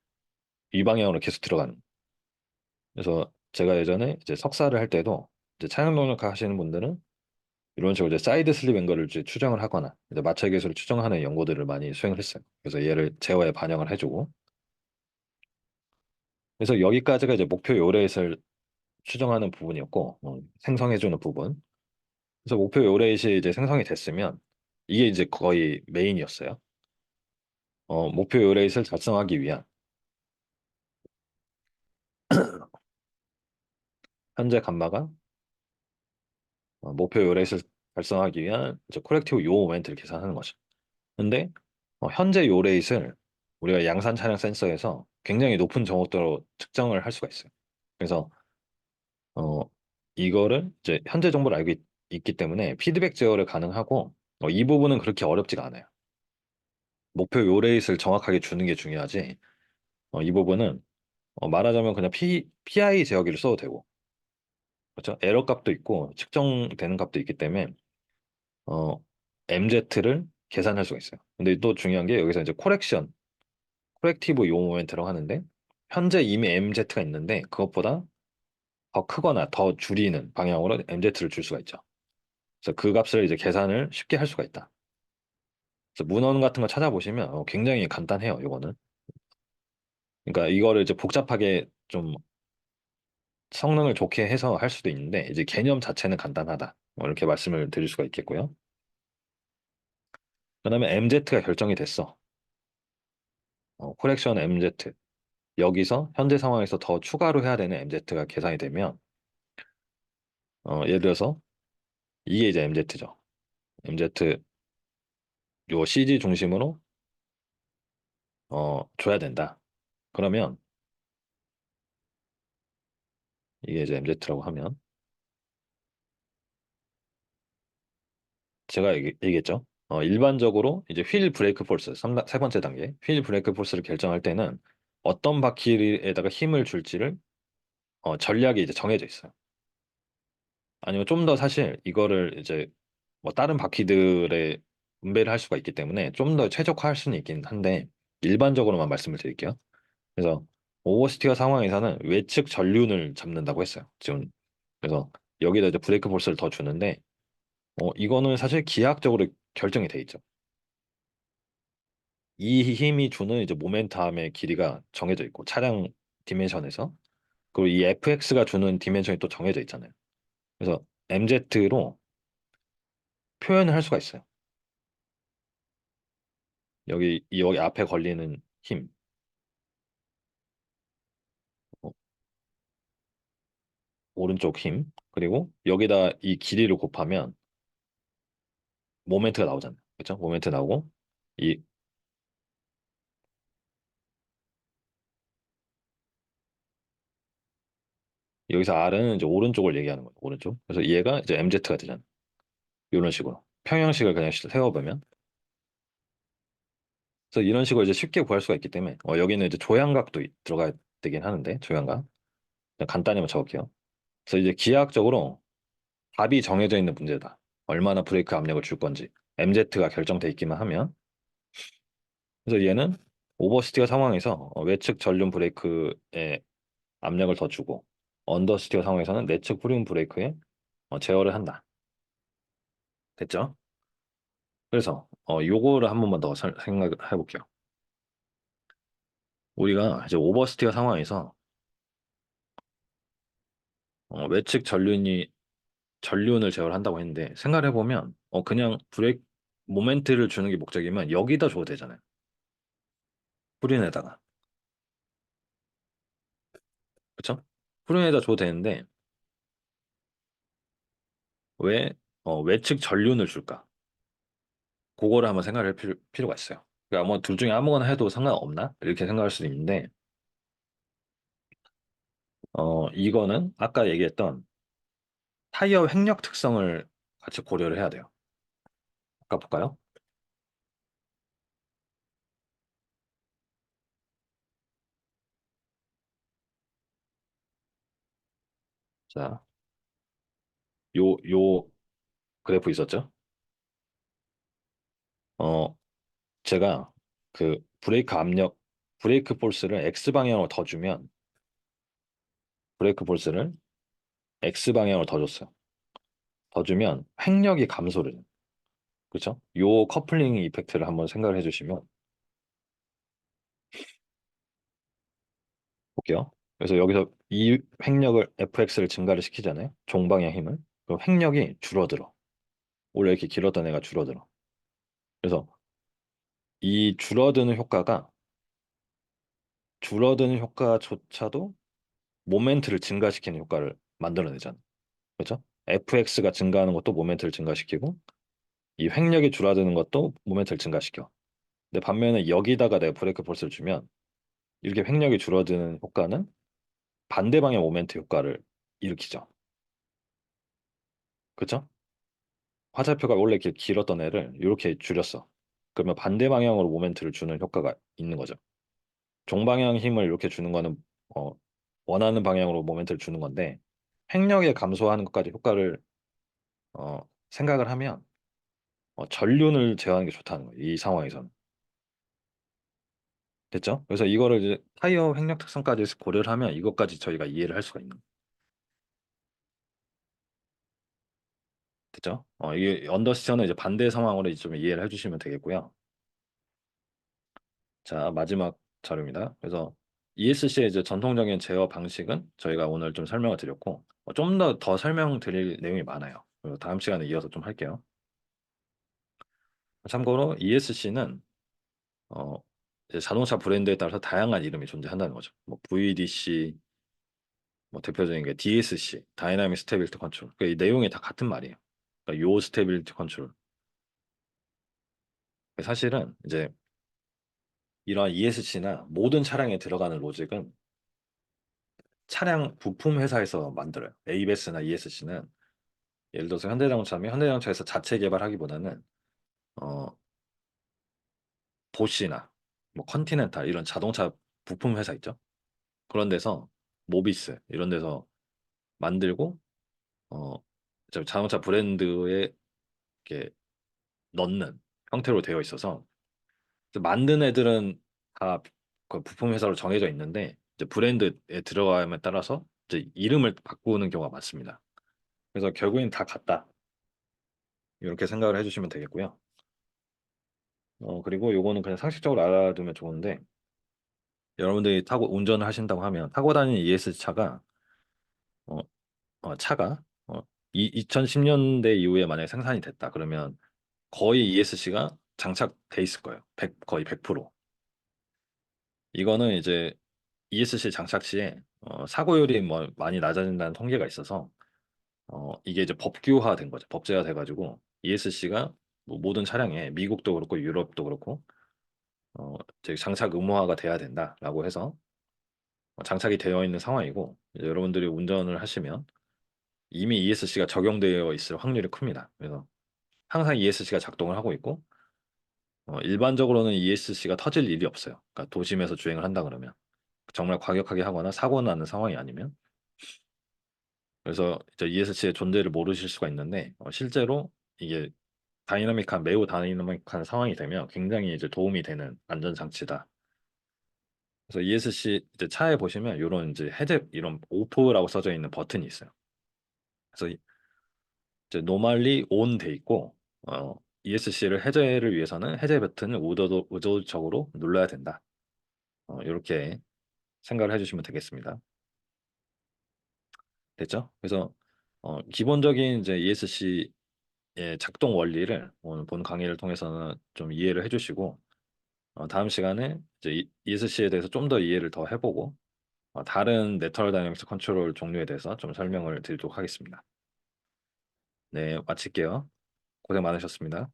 이 방향으로 계속 들어가는. 그래서 제가 예전에 이제 석사를 할 때도 이제 차량 능력 하시는 분들은 이런 식으로 이제 사이드 슬립 앵글을 이제 추정을 하거나 이제 마찰 계수를 추정하는 연구들을 많이 수행을 했어요. 그래서 얘를 제어에 반영을 해주고. 그래서 여기까지가 이제 목표 요레이트를 추정하는 부분이었고 생성해주는 부분. 그래서 목표 요레이트이 이제 생성이 됐으면 이게 이제 거의 메인이었어요. 목표 요레이트를 달성하기 위한 현재 감마가 목표 요레이트를 달성하기 위한 이제 코렉티브 요 모멘트를 계산하는 거죠. 근데 현재 요레이트를 우리가 양산 차량 센서에서 굉장히 높은 정확도로 측정을 할 수가 있어요. 그래서 어, 이거를 이제 현재 정보를 알고 기 때문에 피드백 제어를 가능하고 이 부분은 그렇게 어렵지가 않아요. 목표 요레이트를 정확하게 주는 게 중요하지. 이 부분은 말하자면 그냥 PI 제어기를 써도 되고, 그렇죠? 에러 값도 있고 측정되는 값도 있기 때문에 어, MZ를 계산할 수가 있어요. 근데 또 중요한 게 여기서 이제 코렉티브 요 모멘트라고 하는데 현재 이미 MZ가 있는데 그것보다 더 크거나 더 줄이는 방향으로 MZ를 줄 수가 있죠. 그래서 그 값을 이제 계산을 쉽게 할 수가 있다. 그래서 문헌 같은 거 찾아보시면 굉장히 간단해요, 이거는. 그러니까 이거를 이제 복잡하게 좀 성능을 좋게 해서 할 수도 있는데 이제 개념 자체는 간단하다. 이렇게 말씀을 드릴 수가 있겠고요. 그다음에 MZ가 결정이 됐어. 코렉션 MZ. 여기서 현재 상황에서 더 추가로 해야 되는 MZ가 계산이 되면 예를 들어서 이게 이제 MZ죠. MZ 요 CG 중심으로 줘야 된다. 그러면 이게 이제 MZ라고 하면 제가 얘기했죠. 일반적으로 이제 휠 브레이크 폴스 세 번째 단계 휠 브레이크 폴스를 결정할 때는 어떤 바퀴에다가 힘을 줄지를 전략이 이제 정해져 있어요. 아니면 좀 더 사실 이거를 이제 뭐 다른 바퀴들의 분배를 할 수가 있기 때문에 좀 더 최적화할 수는 있긴 한데 일반적으로만 말씀을 드릴게요. 그래서 오버스티어 상황에서는 외측 전륜을 잡는다고 했어요. 지금 그래서 여기다 이제 브레이크 폴스를 더 주는데 이거는 사실 기하학적으로 결정이 돼 있죠. 이 힘이 주는 이제 모멘텀의 길이가 정해져 있고 차량 디멘션에서 그리고 이 FX가 주는 디멘션이 또 정해져 있잖아요. 그래서 MZ로 표현을 할 수가 있어요. 여기 앞에 걸리는 힘, 어, 오른쪽 힘, 그리고 여기다 이 길이를 곱하면 모멘트가 나오잖아요. 그렇죠? 모멘트 나오고 이 여기서 R은 이제 오른쪽을 얘기하는 거예요. 오른쪽. 그래서 얘가 이제 MZ가 되잖아요. 이런 식으로 평형식을 그냥 세워보면 그래서 이런 식으로 이제 쉽게 구할 수가 있기 때문에 여기는 이제 조향각도 들어가야 되긴 하는데 조향각 그냥 간단히만 적을게요. 그래서 이제 기하학적으로 답이 정해져 있는 문제다. 얼마나 브레이크 압력을 줄 건지 MZ가 결정돼 있기만 하면 그래서 얘는 오버스티어 상황에서 외측 전륜 브레이크에 압력을 더 주고 언더스티어 상황에서는 내측 후륜 브레이크에 제어를 한다. 됐죠? 그래서 요거를 한 번만 더 생각을 해볼게요. 우리가 이제 오버스티어 상황에서 외측 전륜을 제어를 한다고 했는데 생각을 해보면 그냥 브레이크 모멘트를 주는 게 목적이면 여기다 줘도 되잖아요. 후륜에다가 그쵸? 후륜에다 줘도 되는데 왜 외측 전륜을 줄까? 그거를 한번 생각할 필요가 있어요. 그러니까 뭐 둘 중에 아무거나 해도 상관없나? 이렇게 생각할 수도 있는데 이거는 아까 얘기했던 타이어 횡력 특성을 같이 고려를 해야 돼요. 아까 볼까요? 자, 요 그래프 있었죠? 어, 제가 그 브레이크 폴스를 X 방향으로 더 주면 브레이크 폴스를 X 방향으로 더 줬어요. 더 주면 횡력이 감소를 해요. 그렇죠? 요 커플링 이펙트를 한번 생각을 해주시면 볼게요. 그래서 여기서 이 횡력을 FX를 증가를 시키잖아요. 종방향 힘을. 그럼 횡력이 줄어들어. 원래 이렇게 길었던 애가 줄어들어. 그래서 이 줄어드는 효과조차도 모멘트를 증가시키는 효과를 만들어내잖아. 그렇죠? FX가 증가하는 것도 모멘트를 증가시키고 이 횡력이 줄어드는 것도 모멘트를 증가시켜. 근데 반면에 여기다가 내가 브레이크 폴스를 주면 이렇게 횡력이 줄어드는 효과는 반대 방향 모멘트 효과를 일으키죠. 그렇죠? 화살표가 원래 이렇게 길었던 애를 이렇게 줄였어. 그러면 반대 방향으로 모멘트를 주는 효과가 있는 거죠. 종방향 힘을 이렇게 주는 거는 어, 원하는 방향으로 모멘트를 주는 건데 횡력에 감소하는 것까지 효과를 생각을 하면 전륜을 제어하는 게 좋다는 거예요. 이 상황에서는. 됐죠? 그래서 이거를 이제 타이어 횡력 특성까지 고려를 하면 이것까지 저희가 이해를 할 수가 있는 거예요. 됐죠? 이게 언더스티어는 이제 반대 상황으로 좀 이해를 해주시면 되겠고요. 자, 마지막 자료입니다. 그래서 ESC의 이제 전통적인 제어 방식은 저희가 오늘 좀 설명을 드렸고 좀 더 설명드릴 내용이 많아요. 그리고 다음 시간에 이어서 좀 할게요. 참고로 ESC는 어, 이제 자동차 브랜드에 따라서 다양한 이름이 존재한다는 거죠. 뭐 VDC, 뭐 대표적인 게 DSC, 다이나믹 스테빌리티 컨트롤. 그러니까 이 내용이 다 같은 말이에요. 그러니까 요 스테빌리티 컨트롤. 사실은 이제 이러한 ESC나 모든 차량에 들어가는 로직은 차량 부품 회사에서 만들어요. ABS나 ESC는 예를 들어서 현대자동차면 현대자동차에서 자체 개발하기보다는 어, 보쉬나 뭐 컨티넨탈 이런 자동차 부품 회사 있죠. 그런 데서 모비스 이런 데서 만들고 어, 자동차 브랜드에 이렇게 넣는 형태로 되어 있어서 만든 애들은 다 그 부품 회사로 정해져 있는데 이제 브랜드에 들어감에 따라서 이제 이름을 바꾸는 경우가 많습니다. 그래서 결국엔 다 같다. 이렇게 생각을 해주시면 되겠고요. 그리고 요거는 그냥 상식적으로 알아두면 좋은데 여러분들이 타고 운전을 하신다고 하면 타고 다니는 ES 어, 차가 2010년대 이후에 만약에 생산이 됐다 그러면 거의 ESC가 장착돼 있을 거예요. 거의 100%. 이거는 이제 ESC 장착 시에 사고율이 뭐 많이 낮아진다는 통계가 있어서 이게 이제 법규화된 거죠. 법제화 돼가지고 ESC가 모든 차량에 미국도 그렇고 유럽도 그렇고 이제 장착 의무화가 돼야 된다라고 해서 장착이 되어 있는 상황이고 이제 여러분들이 운전을 하시면 이미 ESC가 적용되어 있을 확률이 큽니다. 그래서 항상 ESC가 작동을 하고 있고 일반적으로는 ESC가 터질 일이 없어요. 그러니까 도심에서 주행을 한다 그러면 정말 과격하게 하거나 사고 나는 상황이 아니면 그래서 이제 ESC의 존재를 모르실 수가 있는데 실제로 이게 매우 다이나믹한 상황이 되면 굉장히 이제 도움이 되는 안전 장치다. 그래서 ESC 이제 차에 보시면 이런 이제 해제 이런 오프라고 써져 있는 버튼이 있어요. 그래서 이제 노멀리 온 돼 있고 ESC를 해제를 위해서는 해제 버튼을 의도적으로 눌러야 된다. 이렇게 생각을 해주시면 되겠습니다. 됐죠? 그래서 기본적인 이제 ESC의 작동 원리를 오늘 본 강의를 통해서는 좀 이해를 해주시고 다음 시간에 이제 ESC에 대해서 좀 더 이해를 더 해보고 다른 내터럴 다이내믹스 컨트롤 종류에 대해서 좀 설명을 드리도록 하겠습니다. 네, 마칠게요. 고생 많으셨습니다.